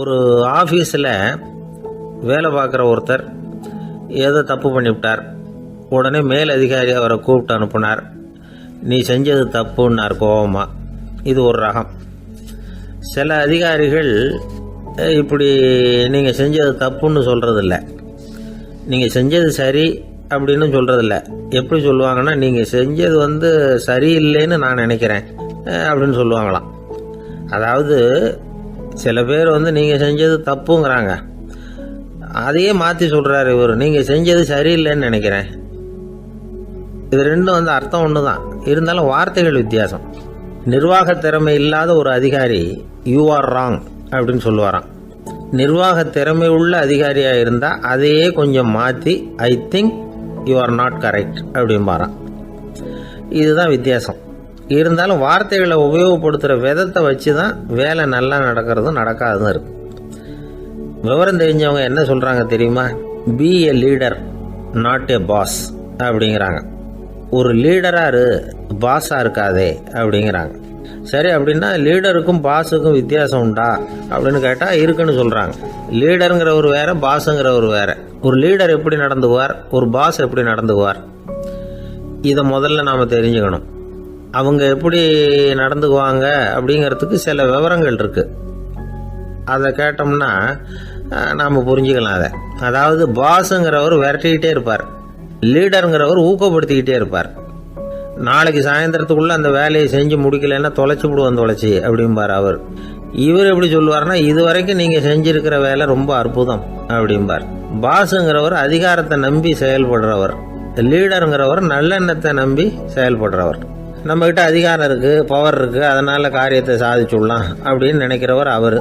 ஒரு ஆஃபீஸில் வேலை பார்க்குற ஒருத்தர் ஏதோ தப்பு பண்ணிவிட்டார். உடனே மேல் அதிகாரி அவரை கூப்பிட்டு அனுப்புனார். நீ செஞ்சது தப்புன்னார் கோபமாக. இது ஒரு ரகம். சில அதிகாரிகள் இப்படி நீங்கள் செஞ்சது தப்புன்னு சொல்கிறதில்ல, நீங்கள் செஞ்சது சரி அப்படின்னு சொல்கிறதில்ல. எப்படி சொல்லுவாங்கன்னா, நீங்கள் செஞ்சது சரியில்லைன்னு நான் நினைக்கிறேன் அப்படின்னு சொல்லுவாங்களாம். அதாவது சில பேர் நீங்கள் செஞ்சது தப்புங்கிறாங்க, அதையே மாற்றி சொல்கிறாரு இவர், நீங்கள் செஞ்சது சரியில்லைன்னு நினைக்கிறேன். இது ரெண்டும் அர்த்தம் ஒன்று தான், இருந்தாலும் வார்த்தைகள் வித்தியாசம். நிர்வாக திறமை இல்லாத ஒரு அதிகாரி யூ ஆர் ராங் அப்படின்னு சொல்லுவாராம். நிர்வாக திறமை உள்ள அதிகாரியாக இருந்தால் அதையே கொஞ்சம் மாற்றி I think you are not correct அப்படிம்பாராம். இதுதான் வித்தியாசம். இருந்தாலும் வார்த்தைகளை உபயோகப்படுத்துகிற விதத்தை வச்சு தான் வேலை நல்லா நடக்கிறதும் நடக்காததும் இருக்குது. விவரம் தெரிஞ்சவங்க என்ன சொல்கிறாங்க தெரியுமா? Be a leader not a boss அப்படிங்கிறாங்க. ஒரு லீடராக பாஸாக இருக்காதே அப்படிங்கிறாங்க. சரி, அப்படின்னா லீடருக்கும் பாஸுக்கும் வித்தியாசம் உண்டா அப்படின்னு கேட்டால் இருக்குன்னு சொல்கிறாங்க. லீடருங்கிறவர் வேற, பாஸுங்கிறவர் வேற. ஒரு லீடர் எப்படி நடந்துக்குவார், ஒரு பாஸ் எப்படி நடந்துக்குவார், இதை முதல்ல நாம் தெரிஞ்சுக்கணும். அவங்க எப்படி நடந்துக்குவாங்க அப்படிங்கிறதுக்கு சில விவரங்கள் இருக்குது. அதை கேட்டோம்னா நாம் புரிஞ்சுக்கலாம் அதை. அதாவது பாஸுங்கிறவர் விரட்டிக்கிட்டே இருப்பார், லீடருங்கிறவர் ஊக்கப்படுத்திக்கிட்டே இருப்பார். நாளைக்கு சாயந்தரத்துக்குள்ளே அந்த வேலையை செஞ்சு முடிக்கலைன்னா தொலைச்சி விடுவோம் தொலைச்சி அப்படிம்பார் அவர். இவர் எப்படி சொல்லுவார்னா, இது வரைக்கும் நீங்கள் செஞ்சுருக்கிற வேலை ரொம்ப அற்புதம் அப்படிம்பார். பாஸுங்கிறவர் அதிகாரத்தை நம்பி செயல்படுறவர், லீடருங்கிறவர் நல்லெண்ணத்தை நம்பி செயல்படுறவர். நம்மக்கிட்ட அதிகாரம் இருக்குது, பவர் இருக்குது, அதனால் காரியத்தை சாதிச்சுடலாம் அப்படின்னு நினைக்கிறவர் அவர்.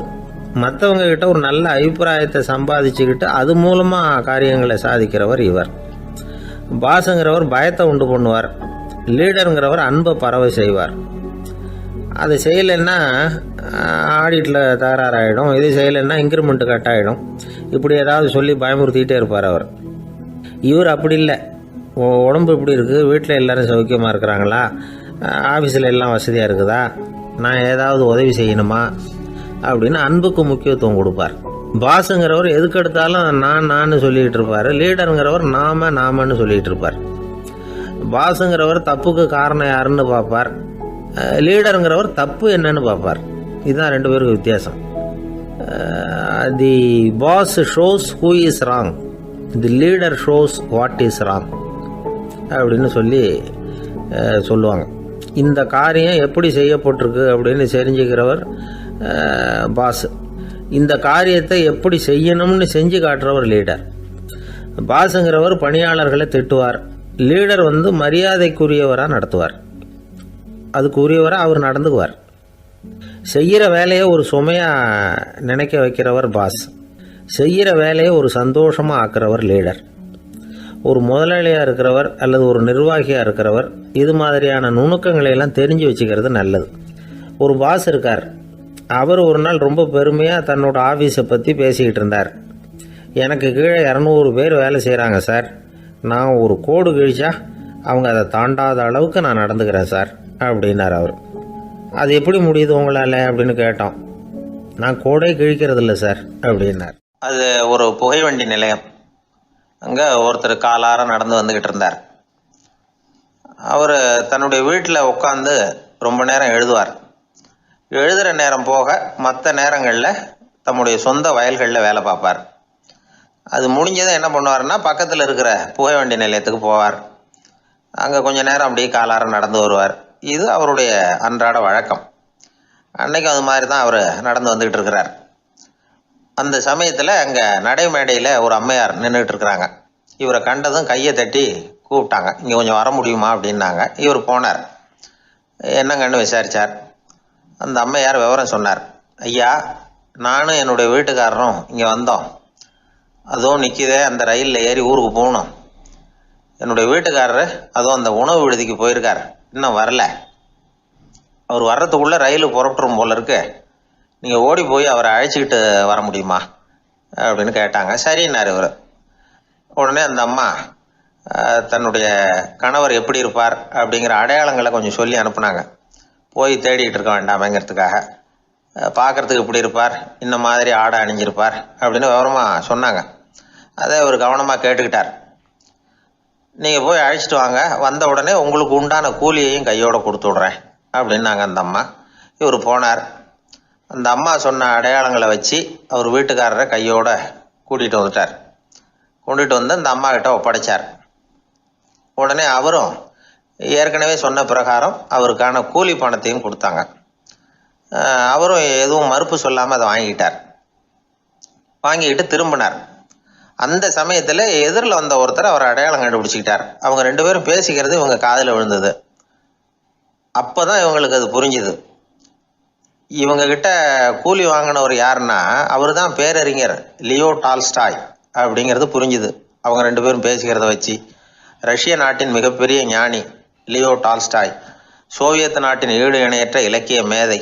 மற்றவங்க கிட்ட ஒரு நல்ல அபிப்பிராயத்தை சம்பாதிச்சுக்கிட்டு அது மூலமாக காரியங்களை சாதிக்கிறவர் இவர். பாஸுங்கிறவர் பயத்தை உண்டு பண்ணுவார், லீடருங்கிறவர் அன்பை பரவ செய்வார். அது செய்யலைன்னா ஆடிட்டில் தகராறாயிடும், இது செய்யலைன்னா இன்க்ரிமெண்ட்டு கட் ஆகிடும், இப்படி ஏதாவது சொல்லி பயமுறுத்திக்கிட்டே இருப்பார் அவர். இவர் அப்படி இல்லை. உடம்பு இப்படி இருக்குது, வீட்டில் எல்லோரும் சௌக்கியமாக இருக்கிறாங்களா, ஆஃபீஸில் எல்லாம் வசதியாக இருக்குதா, நான் ஏதாவது உதவி செய்யணுமா அப்படின்னு அன்புக்கு முக்கியத்துவம் கொடுப்பார். பாஸுங்கிறவர் எதுக்கு எடுத்தாலும் நான் சொல்லிகிட்டு இருப்பார், லீடருங்கிறவர் நாமன்னு சொல்லிகிட்டு இருப்பார். பாஸுங்கிறவர் தப்புக்கு காரணம் யாருன்னு பார்ப்பார், லீடருங்கிறவர் தப்பு என்னன்னு பார்ப்பார். இதுதான் ரெண்டு பேருக்கு வித்தியாசம். The boss shows who is wrong, the leader shows what is wrong அப்படின்னு சொல்லுவாங்க. இந்த காரியம் எப்படி செய்யப்பட்டிருக்கு அப்படின்னு தெரிஞ்சுக்கிறவர் பாஸ். இந்த காரியத்தை எப்படி செய்யணும்னு செஞ்சு காட்டுறவர் லீடர். பாஸுங்கிறவர் பணியாளர்களை திட்டுவார், லீடர் மரியாதைக்குரியவராக நடத்துவார், அதுக்கு உரியவராக அவர் நடந்துக்குவார். செய்கிற வேலையை ஒரு சுமையாக நினைக்க வைக்கிறவர் பாஸ், செய்கிற வேலையை ஒரு சந்தோஷமாக ஆக்கிறவர் லீடர். ஒரு முதலாளியாக இருக்கிறவர் அல்லது ஒரு நிர்வாகியாக இருக்கிறவர் இது மாதிரியான நுணுக்கங்களை எல்லாம் தெரிஞ்சு வச்சுக்கிறது நல்லது. ஒரு பாஸ் இருக்கார், அவர் ஒரு நாள் ரொம்ப பெருமையாக தன்னோட ஆஃபீஸை பற்றி பேசிக்கிட்டு இருந்தார். எனக்கு கீழே 200 பேர் வேலை செய்கிறாங்க சார், நான் ஒரு கோடு கிழிச்சா அவங்க அதை தாண்டாத அளவுக்கு நான் நடந்துக்கிறேன் சார் அப்படின்னார் அவர். அது எப்படி முடியுது உங்களால் அப்படின்னு கேட்டோம். நான் கோடே கிழிக்கிறதில்ல சார் அப்படின்னார். அது ஒரு புகைவண்டி நிலையம். அங்கே ஒருத்தர் காலார நடந்து வந்துக்கிட்டு இருந்தார். அவர் தன்னுடைய வீட்டில் உட்காந்து ரொம்ப நேரம் எழுதுவார். எழுதுகிற நேரம் போக மற்ற நேரங்களில் தம்முடைய சொந்த வயல்களில் வேலை பார்ப்பார். அது முடிஞ்சதை என்ன பண்ணுவார்னா, பக்கத்தில் இருக்கிற புகைவண்டி நிலையத்துக்கு போவார். அங்கே கொஞ்சம் நேரம் அப்படியே காலார நடந்து வருவார். இது அவருடைய அன்றாட வழக்கம். அன்னைக்கு அது மாதிரி தான் அவர் நடந்து வந்துக்கிட்டு இருக்கிறார். அந்த சமயத்தில் அங்கே நடைமேடையில் ஒரு அம்மையார் நின்றுட்டு இருக்கிறாங்க. இவரை கண்டதும் கையை தட்டி கூப்பிட்டாங்க, இங்கே கொஞ்சம் வர முடியுமா அப்படின்னாங்க. இவர் போனார். என்னங்கன்னு விசாரித்தார். அந்த அம்மையார் விவரம் சொன்னார். ஐயா, நானும் என்னுடைய வீட்டுக்காரரும் இங்கே வந்தோம், அதுவும் நிற்கிதே அந்த ரயிலில் ஏறி ஊருக்கு போகணும். என்னுடைய வீட்டுக்காரர் அதுவும் அந்த உணவு விடுதிக்கு போயிருக்கார், இன்னும் வரல. அவர் வர்றதுக்குள்ளே ரயில் புறப்பட்டுரும் போல இருக்கு, நீங்கள் ஓடி போய் அவரை அழைச்சிக்கிட்டு வர முடியுமா அப்படின்னு கேட்டாங்க. சரின்னார் இவர். உடனே அந்த அம்மா தன்னுடைய கணவர் எப்படி இருப்பார் அப்படிங்கிற அடையாளங்களை கொஞ்சம் சொல்லி அனுப்புனாங்க. போய் தேடிட்டு இருக்க வேண்டாமேங்கிறதுக்காக. பார்க்குறதுக்கு இப்படி இருப்பார், இந்த மாதிரி ஆடை அணிஞ்சிருப்பார் அப்படின்னு விவரமாக சொன்னாங்க. அதை அவர் கவனமாக கேட்டுக்கிட்டார். நீங்கள் போய் அழைச்சிட்டு வாங்க, வந்த உடனே உங்களுக்கு உண்டான கூலியையும் கையோடு கொடுத்து விட்றேன் அப்படின்னாங்க அந்த அம்மா. இவர் போனார். அந்த அம்மா சொன்ன அடையாளங்களை வச்சு அவர் வீட்டுக்காரரை கையோட கூட்டிகிட்டு வந்துட்டார். கொண்டுட்டு வந்து அந்த அம்மா கிட்ட ஒப்படைச்சார். உடனே அவரும் ஏற்கனவே சொன்ன பிரகாரம் அவருக்கான கூலி பணத்தையும் கொடுத்தாங்க. அவரும் எதுவும் மறுப்பு சொல்லாமல் அதை வாங்கிக்கிட்டார். வாங்கிக்கிட்டு திரும்பினார். அந்த சமயத்தில் எதிரில் வந்த ஒருத்தர் அவர் அடையாளம் கண்டுபிடிச்சிக்கிட்டார். அவங்க 2 பேரும் பேசிக்கிறது இவங்க காதில் விழுந்தது. அப்போ தான் இவங்களுக்கு அது புரிஞ்சுது. இவங்கக்கிட்ட கூலி வாங்கினவர் யாருன்னா அவர் தான் பேரறிஞர் லியோ டால்ஸ்டாய் அப்படிங்கிறது புரிஞ்சுது அவங்க 2 பேரும் பேசிக்கிறத வச்சு. ரஷ்ய நாட்டின் மிகப்பெரிய ஞானி லியோ டால்ஸ்டாய், சோவியத் நாட்டின் ஈடு இணையற்ற இலக்கிய மேதை.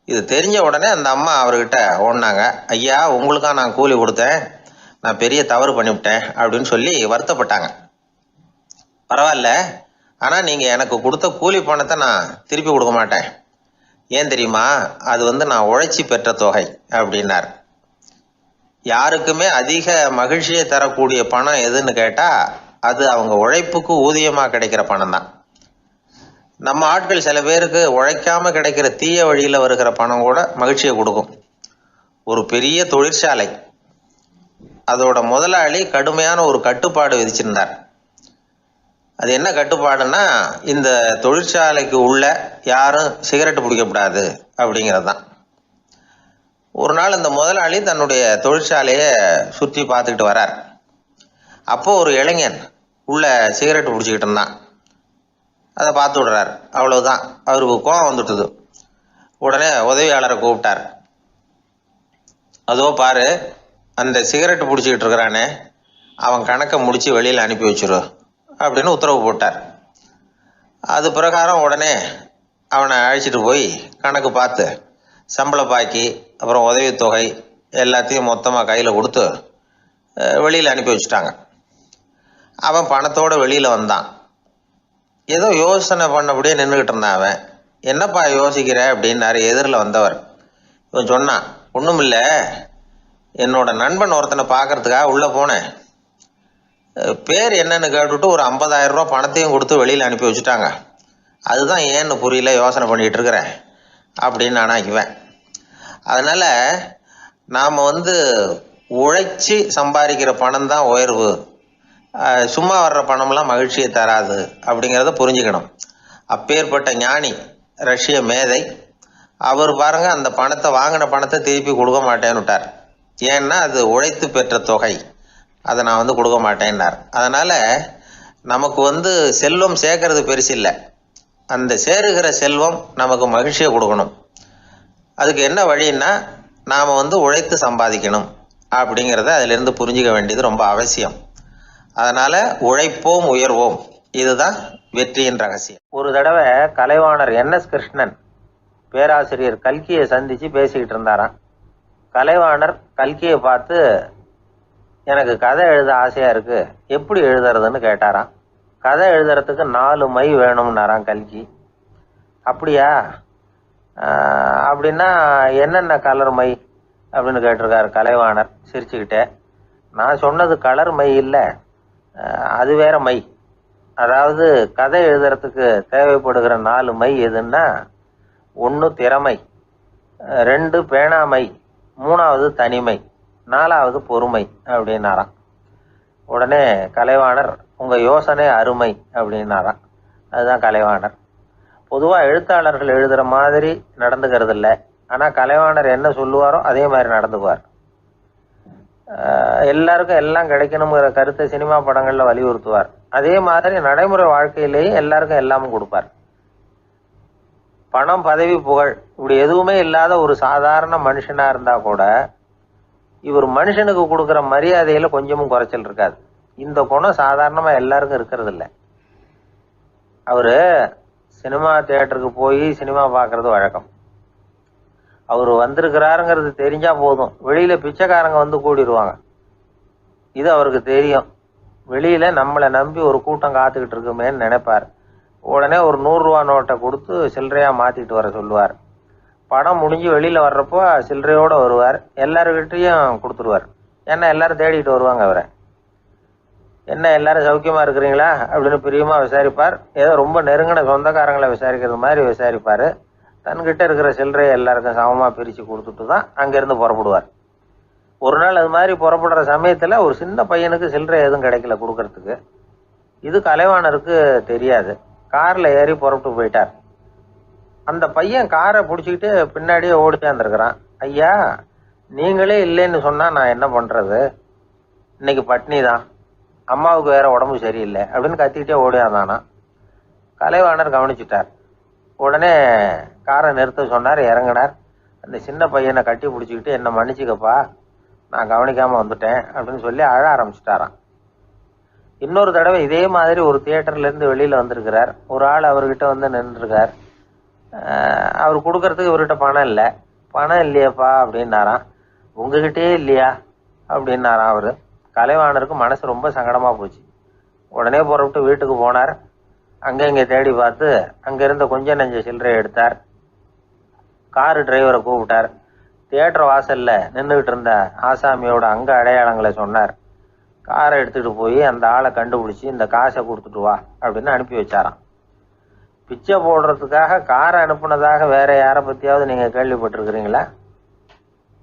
இது தெரிஞ்ச உடனே அந்த அம்மா அவர்கிட்ட ஓடினாங்க. ஐயா, உங்களுக்காக நான் கூலி கொடுத்தேன், நான் பெரிய தவறு பண்ணிவிட்டேன் அப்படின்னு சொல்லி வருத்தப்பட்டாங்க. பரவாயில்ல, ஆனால் நீங்கள் எனக்கு கொடுத்த கூலி பணத்தை நான் திருப்பி கொடுக்க மாட்டேன். ஏன் தெரியுமா? அது நான் உழைச்சி பெற்ற தொகை அப்படின்னார். யாருக்குமே அதிக மகிழ்ச்சியை தரக்கூடிய பணம் எதுன்னு கேட்டால் அது அவங்க உழைப்புக்கு ஊதியமாக கிடைக்கிற பணம் தான். நம்ம ஆட்கள் சில பேருக்கு உழைக்காமல் கிடைக்கிற தீய வழியில் வருகிற பணம் கூட மகிழ்ச்சியை கொடுக்கும். ஒரு பெரிய தொழிற்சாலை, அதோட முதலாளி கடுமையான ஒரு கட்டுப்பாடு விதிச்சிருந்தார். அது என்ன கட்டுப்பாடுன்னா, இந்த தொழிற்சாலைக்கு உள்ள யாரும் சிகரெட்டு பிடிக்கக்கூடாது அப்படிங்கிறது தான். ஒரு நாள் இந்த முதலாளி தன்னுடைய தொழிற்சாலையை சுற்றி பார்த்துக்கிட்டு வரார். அப்போது ஒரு இளைஞன் உள்ள சிகரெட்டு பிடிச்சிக்கிட்டு இருந்தான். அதை பார்த்து விடுறார். அவ்வளவுதான், அவருக்கு கோபம் வந்துட்டுது. உடனே உதவியாளரை கூப்பிட்டார். அதோ பாரு, அந்த சிகரெட்டு பிடிச்சிக்கிட்டு இருக்கிறானே, அவன் கணக்கை முடித்து வெளியில் அனுப்பி வச்சிரு அப்படின்னு உத்தரவு போட்டார். அது பிரகாரம் உடனே அவனை அழைச்சிட்டு போய் கணக்கு பார்த்து சம்பள பாக்கி அப்புறம் உதவித்தொகை எல்லாத்தையும் மொத்தமாக கையில் கொடுத்து வெளியில் அனுப்பி வச்சுட்டாங்க. அவன் பணத்தோடு வெளியில் வந்தான். ஏதோ யோசனை பண்ணபடியே நின்றுக்கிட்டு இருந்தான். அவன், என்னப்பா யோசிக்கிற அப்படின்னாரு எதிரில் வந்தவர். இவன் சொன்னான், ஒன்றும் இல்லை, என்னோட நண்பன் ஒருத்தனை பார்க்கறதுக்காக உள்ளே போனேன். பேர் என்னன்னு கேட்டுவிட்டு ஒரு 50,000 ரூபா பணத்தையும் கொடுத்து வெளியில் அனுப்பி வச்சுட்டாங்க. அதுதான் ஏன்னு புரியல, யோசனை பண்ணிகிட்டு இருக்கிறேன் அப்படின்னு நானாக்குவேன். அதனால் நாம் உழைச்சி சம்பாதிக்கிற பணம் தான் உயர்வு, சும்மா வர்ற பணம்லாம் மகிழ்ச்சியை தராது அப்படிங்கிறத புரிஞ்சுக்கணும். அப்பேற்பட்ட ஞானி ரஷ்ய மேதை அவர் பாருங்க, அந்த பணத்தை வாங்கின பணத்தை திருப்பி கொடுக்க மாட்டேன்னு விட்டார். ஏன்னா அது உழைத்து பெற்ற தொகை, அதை நான் கொடுக்க மாட்டேன்னார். அதனால் நமக்கு செல்வம் சேர்க்கறது பெருசு இல்லை, அந்த சேருகிற செல்வம் நமக்கு மகிழ்ச்சியை கொடுக்கணும். அதுக்கு என்ன வழின்னா, நாம் உழைத்து சம்பாதிக்கணும் அப்படிங்கிறத அதிலிருந்து புரிஞ்சிக்க வேண்டியது ரொம்ப அவசியம். அதனால் உழைப்போம் உயர்வோம், இதுதான் வெற்றியின் ரகசியம். ஒரு தடவை கலைவாணர் NS கிருஷ்ணன் பேராசிரியர் கல்கியை சந்தித்து பேசிக்கிட்டு இருந்தாராம். கலைவாணர் கல்கியை பார்த்து, எனக்கு கதை எழுத ஆசையாக இருக்குது, எப்படி எழுதுறதுன்னு கேட்டாராம். கதை எழுதுறதுக்கு 4 மை வேணும்னாராம் கல்கி. அப்படியா, அப்படின்னா என்னென்ன கலர் மை அப்படின்னு கேட்டிருக்காரு கலைவாணர் சிரிச்சுக்கிட்டே. நான் சொன்னது கலர் மை இல்லை, அது வேற மை. அதாவது கதை எழுதுறதுக்கு தேவைப்படுகிற 4 மை எதுன்னா, 1 திறமை, 2 பேணாமை, 3வது தனிமை, 4வது பொறுமை அப்படின்னாராம். உடனே கலைவாணர், உங்கள் யோசனை அருமை அப்படின்னாராம். அதுதான் கலைவாணர். பொதுவாக எழுத்தாளர்கள் எழுதுகிற மாதிரி நடந்துக்கிறது இல்லை, ஆனால் கலைவாணர் என்ன சொல்லுவாரோ அதே மாதிரி நடந்துக்குவார். எல்லாருக்கும் எல்லாம் கிடைக்கணுங்கிற கருத்தை சினிமா படங்களில் வலியுறுத்துவார். அதே மாதிரி நடைமுறை வாழ்க்கையிலேயும் எல்லாருக்கும் எல்லாமும் கொடுப்பார். பணம், பதவி, புகழ் இப்படி எதுவுமே இல்லாத ஒரு சாதாரண மனுஷனாக இருந்தால் கூட இவர் மனுஷனுக்கு கொடுக்குற மரியாதையில் கொஞ்சமும் குறைச்சல் இருக்காது. இந்த குணம் சாதாரணமாக எல்லாருக்கும் இருக்கிறது இல்லை. அவர் சினிமா தியேட்டருக்கு போய் சினிமா பார்க்குறது வழக்கம். அவர் வந்திருக்கிறாருங்கிறது தெரிஞ்சால் போதும், வெளியில் பிச்சைக்காரங்க கூடிடுவாங்க. இது அவருக்கு தெரியும். வெளியில் நம்மளை நம்பி ஒரு கூட்டம் காத்துக்கிட்டு இருக்குமேன்னு நினைப்பார். உடனே ஒரு 100 ரூபா நோட்டை கொடுத்து சில்லறையாக மாற்றிட்டு வர சொல்லுவார். படம் முடிஞ்சு வெளியில் வர்றப்போ சில்லறையோடு வருவார். எல்லாருக்கிட்டையும் கொடுத்துருவார். ஏன்னா எல்லாரும் தேடிட்டு வருவாங்க அவரை. என்ன எல்லாரும் சௌக்கியமாக இருக்கிறீங்களா அப்படின்னு பிரியமாக விசாரிப்பார். ஏதோ ரொம்ப நெருங்கின சொந்தக்காரங்களை விசாரிக்கிறது மாதிரி விசாரிப்பார். தன்கிட்ட இருக்கிற சில்லறையை எல்லாருக்கும் சமமாக பிரித்து கொடுத்துட்டு தான் அங்கேருந்து புறப்படுவார். ஒரு நாள் அது மாதிரி புறப்படுற சமயத்தில் ஒரு சின்ன பையனுக்கு சில்லறை எதுவும் கிடைக்கல கொடுக்கறதுக்கு. இது கலைவாணருக்கு தெரியாது. காரில் ஏறி புறப்பட்டு போயிட்டார். அந்த பையன் காரை பிடிச்சிக்கிட்டு பின்னாடியே ஓடிச்சாந்துருக்கிறான். ஐயா, நீங்களே இல்லைன்னு சொன்னால் நான் என்ன பண்ணுறது? இன்னைக்கு பட்னி தான், அம்மாவுக்கு வேற உடம்பு சரியில்லை அப்படின்னு கத்திக்கிட்டே ஓடியாந்தானா. கலைவாணர் கவனிச்சிட்டார். உடனே காரை நிறுத்த சொன்னார். இறங்கினார். அந்த சின்ன பையனை கட்டி பிடிச்சிக்கிட்டு என்னை மன்னிச்சுக்கப்பா, நான் கவனிக்காமல் வந்துட்டேன் அப்படின்னு சொல்லி அழ ஆரம்பிச்சிட்டாராம். இன்னொரு தடவை இதே மாதிரி ஒரு தியேட்டர்லேருந்து வெளியில் வந்திருக்கிறார். ஒரு ஆள் அவர்கிட்ட வந்து நின்றுருக்கார். அவர் கொடுக்கறதுக்கு இவர்கிட்ட பணம் இல்லை. பணம் இல்லையாப்பா அப்படின்னாராம். உங்ககிட்டயே இல்லையா அப்படின்னாராம் அவர். கலைவாணருக்கு மனசு ரொம்ப சங்கடமாக போச்சு. உடனே புறப்பட்டு வீட்டுக்கு போனார். அங்கே இங்கே தேடி பார்த்து அங்கேருந்த கொஞ்சம் நெஞ்ச சில்லறை எடுத்தார். காரு டிரைவரை கூப்பிட்டார். தியேட்டர் வாசலில் நின்றுக்கிட்டு இருந்த ஆசாமியோட அங்க அடையாளங்களை சொன்னார். காரை எடுத்துகிட்டு போய் அந்த ஆளை கண்டுபிடிச்சி இந்த காசை கொடுத்துட்டு வா அப்படின்னு அனுப்பி வச்சாராம். பிச்சை போடுறதுக்காக காரை அனுப்புனதாக வேற யாரை பற்றியாவது நீங்கள் கேள்விப்பட்டிருக்கிறீங்களா?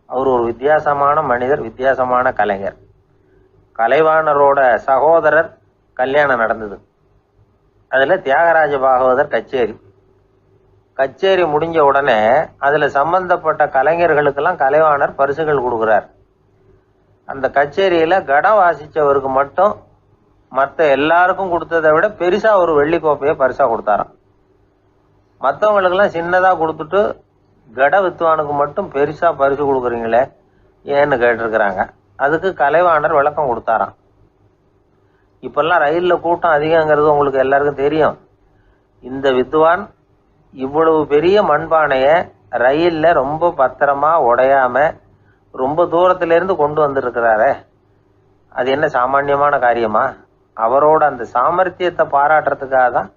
அவர் ஒரு வித்தியாசமான மனிதர், வித்தியாசமான கலைஞர். கலைவாணரோட சகோதரர் கல்யாணம் நடந்தது. அதில் தியாகராஜ பாகவதர் கச்சேரி முடிஞ்ச உடனே அதில் சம்பந்தப்பட்ட கலைஞர்களுக்கெல்லாம் கலைவாணர் பரிசுகள் கொடுக்குறார். அந்த கச்சேரியில் கடம் வாசித்தவருக்கு மட்டும் மற்ற எல்லாருக்கும் கொடுத்ததை விட பெருசாக ஒரு வெள்ளி கோப்பையை பரிசாக கொடுத்தாராம். மற்றவங்களுக்கெல்லாம் சின்னதாக கொடுத்துட்டு கட வித்துவானுக்கு மட்டும் பெருசாக பரிசு கொடுக்குறீங்களே ஏன்னு கேட்டிருக்கிறாங்க. அதுக்கு கலைவாணர் விளக்கம் கொடுத்தாராம். இப்பெல்லாம் ரயிலில் கூட்டம் அதிகங்கிறது உங்களுக்கு எல்லாருக்கும் தெரியும். இந்த வித்துவான் இவ்வளவு பெரிய மண்பானையை ரயிலில் ரொம்ப பத்திரமா உடையாம ரொம்ப தூரத்திலேருந்து கொண்டு வந்துருக்கிறாரே, அது என்ன சாமானியமான காரியமா? அவரோட அந்த சாமர்த்தியத்தை பாராட்டுறதுக்காக தான்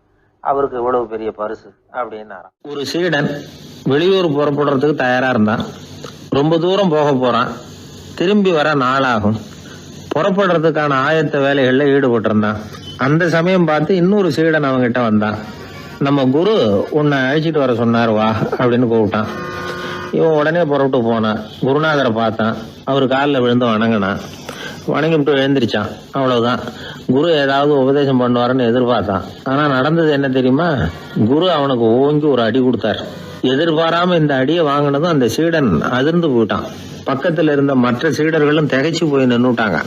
அவருக்கு இவ்வளவு பெரிய பரிசு அப்படின்னாராம். ஒரு சீடன் வெளியூர் புறப்படுறதுக்கு தயாரா இருந்தான். ரொம்ப தூரம் போக போறான். திரும்பி வர நாளாகும். புறப்படுறதுக்கான ஆயத்த வேலைகளில் ஈடுபட்டு இருந்தான். அந்த சமயம் பார்த்து இன்னொரு சீடன் அவங்கிட்ட வந்தான். நம்ம குரு உன்னை அழைச்சிட்டு வர சொன்னார், வா அப்படின்னு கூப்பிட்டான். இவன் உடனே புறப்பட்டு போனான். குருநாதரை பார்த்தான். அவர் காலில் விழுந்து வணங்கினான். வணங்கிவிட்டு எழுந்திரிச்சான். அவ்வளவுதான். குரு ஏதாவது உபதேசம் பண்ணுவாருன்னு எதிர்பார்த்தான். ஆனா நடந்தது என்ன தெரியுமா? குரு அவனுக்கு ஓங்கி ஒரு அடி கொடுத்தார். எதிர்பாராம இந்த அடியை வாங்கினதும் அந்த சீடன் அதிர்ந்து போயிட்டான். பக்கத்துல இருந்த மற்ற சீடர்களும் திகைச்சு போய் நின்னுட்டாங்க.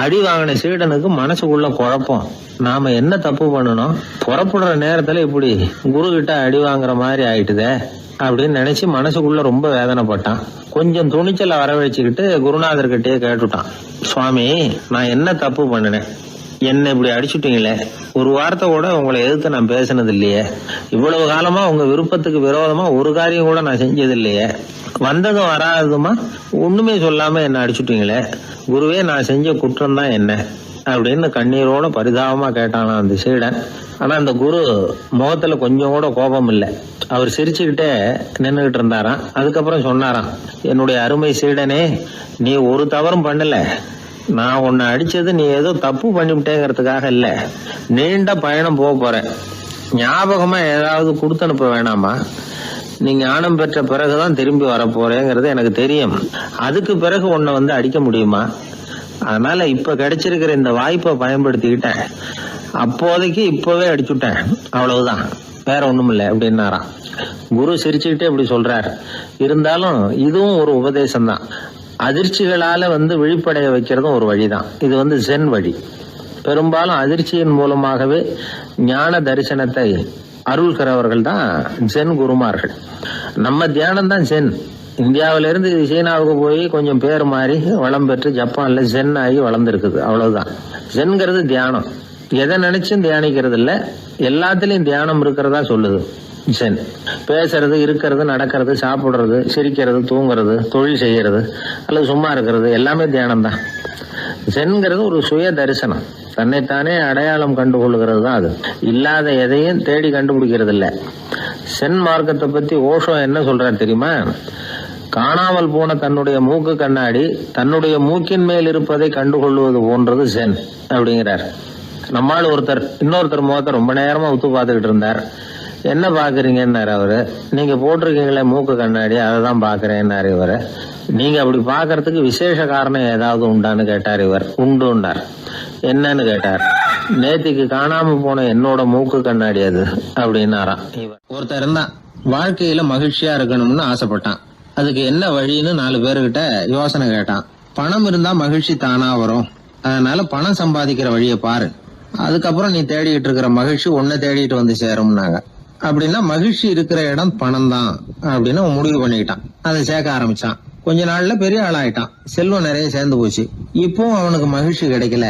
அடி வாங்கின சீடனுக்கு மனசுக்குள்ள குழப்பம். நாம என்ன தப்பு பண்ணணும்? புறப்படுற நேரத்துல இப்படி குரு கிட்ட அடி வாங்குற மாதிரி ஆயிட்டுதே அப்படின்னு நினைச்சு மனசுக்குள்ள ரொம்ப வேதனைப்பட்டான். கொஞ்சம் துணிச்சலை வரவழைச்சுக்கிட்டு குருநாதர்கிட்டயே கேட்டுட்டான். சுவாமி, நான் என்ன தப்பு பண்ணினேன்? என்ன இப்படி அடிச்சுட்டீங்களே? ஒரு வார்த்தை கூட உங்களை எதிர்த்து நான் பேசினது இல்லையே. இவ்வளவு காலமா உங்க விருப்பத்துக்கு விரோதமா ஒரு காரியம் கூட நான் செஞ்சது இல்லையே. வந்ததும் வராததுமா ஒண்ணுமே சொல்லாம என்ன அடிச்சுட்டீங்களே. குருவே, நான் செஞ்ச குற்றம் தான் என்ன அப்படின்னு கண்ணீரோட பரிதாபமா கேட்டானா அந்த சீடன். ஆனா அந்த குரு முகத்துல கொஞ்சம் கூட கோபம் இல்லை. அவர் சிரிச்சுக்கிட்டே நின்றுகிட்டு இருந்தாராம். அதுக்கப்புறம் சொன்னாராம், என்னுடைய அருமை சீடனே, நீ ஒரு தவறும் பண்ணல. நான் உன்னை அடிச்சது நீ ஏதோ தப்பு பண்ணிவிட்டேங்கிறதுக்காக இல்ல. நீண்ட பயணம் போக போறேன். ஞாபகமா ஏதாவது கொடுத்து அனுப்ப வேணாமா? நீ ஞானம் பெற்ற பிறகுதான் திரும்பி வர போறேங்கிறது எனக்கு தெரியும். அதுக்கு பிறகு உன்னை வந்து அடிக்க முடியுமா? அதனால இப்ப கிடைச்சிருக்கிற இந்த வாய்ப்பை பயன்படுத்திக்கிட்டேன். அப்போதைக்கு இப்பவே அடிச்சுட்டேன், அவ்வளவுதான், வேற ஒண்ணும் இல்லை அப்படின்னாராம். குரு சிரிச்சுக்கிட்டே இப்படி சொல்றார். இருந்தாலும் இதுவும் ஒரு உபதேசம் தான். அதிர்ச்சிகளால விழிப்படைய வைக்கிறதும் ஒரு வழிதான். இது ஜென் வழி. பெரும்பாலும் அதிர்ச்சியின் மூலமாகவே ஞான தரிசனத்தை அருள்கிறவர்கள் தான் ஜென் குருமார்கள். நம்ம தியானம் தான் ஜென். இந்தியாவிலிருந்து இது சீனாவுக்கு போய் கொஞ்சம் பேர் மாறி வளம் பெற்று ஜப்பான்ல ஜென் ஆகி வளர்ந்துருக்குது, அவ்வளவுதான். ஜென்கிறது தியானம். எதை நினைச்சும் தியானிக்கிறது இல்ல, எல்லாத்திலையும் தியானம் இருக்கிறதா சொல்லுது ஜென். பேசுறது, இருக்கிறது, நடக்கிறது, சாப்பிடுறது, சிரிக்கிறது, தூங்குறது, தொழில் செய்யறது அல்லது சும்மா இருக்கிறது எல்லாமே தியானம் தான். ஜென்கிறது ஒரு சுய தரிசனம். தன்னைத்தானே அடையாளம் கண்டுகொள்கிறது தான் அது. இல்லாத எதையும் தேடி கண்டுபிடிக்கிறது இல்ல. சென் மார்க்கத்தை பத்தி ஓஷோ என்ன சொல்றாரு தெரியுமா? காணாமல் போன தன்னுடைய மூக்கு கண்ணாடி தன்னுடைய மூக்கின் மேல் இருப்பதை கண்டுகொள்வது போன்றது சென் அப்படிங்கிறார். நம்மால் இன்னொருத்தர் முகத்தை ரொம்ப நேரமா உத்து பார்த்துக்கிட்டு இருந்தார். என்ன பாக்குறீங்கன்னாரு அவரு. நீங்க போட்டிருக்கீங்களே மூக்கு கண்ணாடி, அதை தான் பாக்குறேன்னாரு இவரு. நீங்க அப்படி பாக்குறதுக்கு விசேஷ காரணம் ஏதாவது உண்டான்னு கேட்டார் இவர். உண்டுன்னார். என்னன்னு கேட்டார். நேத்திக்கு காணாம போன என்னோட மூக்கு கண்ணாடி அது அப்படின்னாராம் இவர். ஒருத்தர் இருந்தான், வாழ்க்கையில மகிழ்ச்சியா இருக்கணும்னு ஆசைப்பட்டான். அதுக்கு என்ன வழின்னு 4 பேருகிட்ட யோசனை கேட்டான். பணம் இருந்தா மகிழ்ச்சி தானா வரும், அதனால பணம் சம்பாதிக்கிற வழியை பாரு, அதுக்கப்புறம் நீ தேடிட்டு இருக்கிற மகிழ்ச்சி உன்னை தேடிட்டு வந்து சேரும்னாங்க. அப்படின்னா மகிழ்ச்சி இருக்கிற இடம் பணம் தான் அப்படின்னு அவன் முடிவு பண்ணிக்கிட்டான். அதை சேர்க்க ஆரம்பிச்சான். கொஞ்ச நாள்ல பெரிய ஆளாயிட்டான். செல்வம் நிறைய சேர்ந்து போச்சு. இப்பவும் அவனுக்கு மகிழ்ச்சி கிடைக்கல.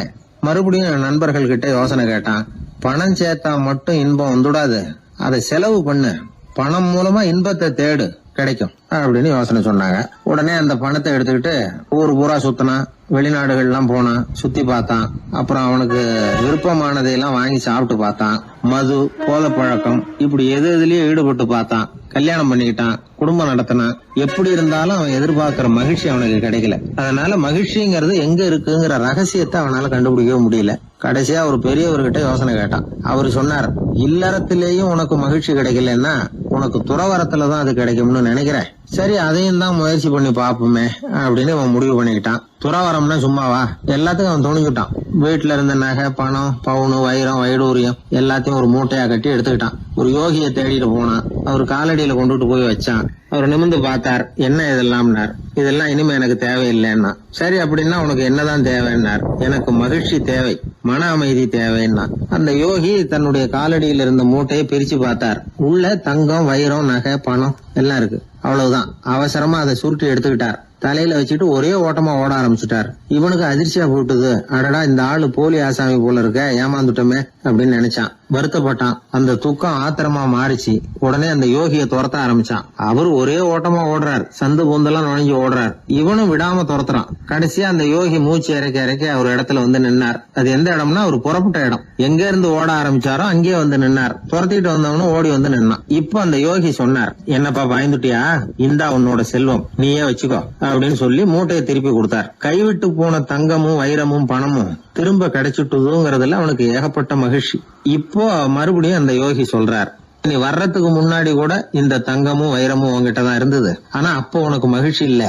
மறுபடியும் நண்பர்கள் கிட்ட யோசனை கேட்டான். பணம் சேர்த்தா மட்டும் இன்பம் வந்துடாது, அதை செலவு பண்ணு, பணம் மூலமா இன்பத்தை தேடு, கிடைக்கும் அப்படின்னு யோசனை சொன்னாங்க. உடனே அந்த பணத்தை எடுத்துக்கிட்டு ஊர் பூரா சுத்தினான். வெளிநாடுகள்லாம் போனான், சுத்தி பார்த்தான். அப்புறம் அவனுக்கு விருப்பமானதையெல்லாம் வாங்கி சாப்பிட்டு பார்த்தான். மது, போதை பழக்கம், இப்படி எதுலயும் ஈடுபட்டு பார்த்தான். கல்யாணம் பண்ணிக்கிட்டான், குடும்பம் நடத்தினான். எப்படி இருந்தாலும் அவன் எதிர்பார்க்கிற மகிழ்ச்சி அவனுக்கு கிடைக்கல. அதனால மகிழ்ச்சிங்கிறது எங்க இருக்குங்கிற ரகசியத்தை அவனால கண்டுபிடிக்கவே முடியல. கடைசியா ஒரு பெரியவர்கிட்ட யோசனை கேட்டான். அவரு சொன்னார், இல்லறத்திலேயும் உனக்கு மகிழ்ச்சி கிடைக்கலன்னா உனக்கு துறவரத்துலதான் அது கிடைக்கும்னு நினைக்கிறேன். சரி, அதையும் தான் முயற்சி பண்ணி பாப்போமே அப்படின்னு அவன் முடிவு பண்ணிக்கிட்டான். துறவரம்னா சும்மாவா? எல்லாத்துக்கும் அவன் துணிஞ்சுட்டான். வீட்டுல இருந்த நகை, பணம், பவுனு, வைரம், வைடூரியம் எல்லாத்தையும் ஒரு மூட்டையா கட்டி எடுத்துக்கிட்டான். ஒரு யோகியை தேடிட்டு போனான். அவர் காலடியில கொண்டுட்டு போய் வச்சான். அவர் நிமிர்ந்து பார்த்தார். என்ன இதெல்லாம்னார். இதெல்லாம் இனிமே எனக்கு தேவையில்லைன்னா. சரி, அப்படின்னா உனக்கு என்னதான் தேவைன்னார். எனக்கு மகிழ்ச்சி தேவை, மன அமைதி தேவைன்னா. அந்த யோகி தன்னுடைய காலடியில் இருந்த மூட்டையை பிரிச்சு பார்த்தார். உள்ள தங்கம், வைரம், நகை, பணம் எல்லாம் இருக்கு. அவ்வளவுதான். அவசரமா அதை சுருட்டி எடுத்துக்கிட்டார். தலையில வச்சுட்டு ஒரே ஓட்டமா ஓட ஆரம்பிச்சுட்டார். இவனுக்கு அதிர்ச்சியா போட்டுது. அடடா, இந்த ஆளு போலி ஆசாமி போல இருக்க, ஏமாந்துட்டோமே அப்படின்னு நினைச்சான். வருத்தப்பட்டான். அந்த துக்கம் ஆத்திரமா மாறிச்சு. உடனே அந்த யோகியை துரத்த ஆரம்பிச்சான். அவரு ஒரே ஓட்டமா ஓடுறார். சந்து பொந்தெல்லாம் நுழைஞ்சு ஓடுறார். இவனும் விடாம துரத்துறான். கடைசியா அந்த யோகி மூச்சு இறக்க ஒரு இடத்துல வந்து நின்னார். அது எந்த இடம்னா ஒரு புறப்பட்ட இடம். எங்க இருந்து ஓட ஆரம்பிச்சாரோ அங்கே வந்து நின்னார். துரத்திட்டு வந்தவனும் ஓடி வந்து நின்னான். இப்ப அந்த யோகி சொன்னார், என்னப்பா பயந்துட்டியா? இந்தா உன்னோட செல்வம், நீயே வச்சுக்கோ அப்படின்னு சொல்லி மூட்டையை திருப்பி கொடுத்தார். கைவிட்டு போன தங்கமும், வைரமும், பணமும் திரும்ப கிடைச்சிட்டுதுங்கிறதுல அவனுக்கு ஏகப்பட்ட மகிழ்ச்சி. இப்போ மறுபடியும் அந்த யோகி சொல்றார், நீ வர்றதுக்கு முன்னாடி கூட இந்த தங்கமும் வைரமும் உங்ககிட்டதான் இருந்தது. ஆனா அப்போ உனக்கு மகிழ்ச்சி இல்ல.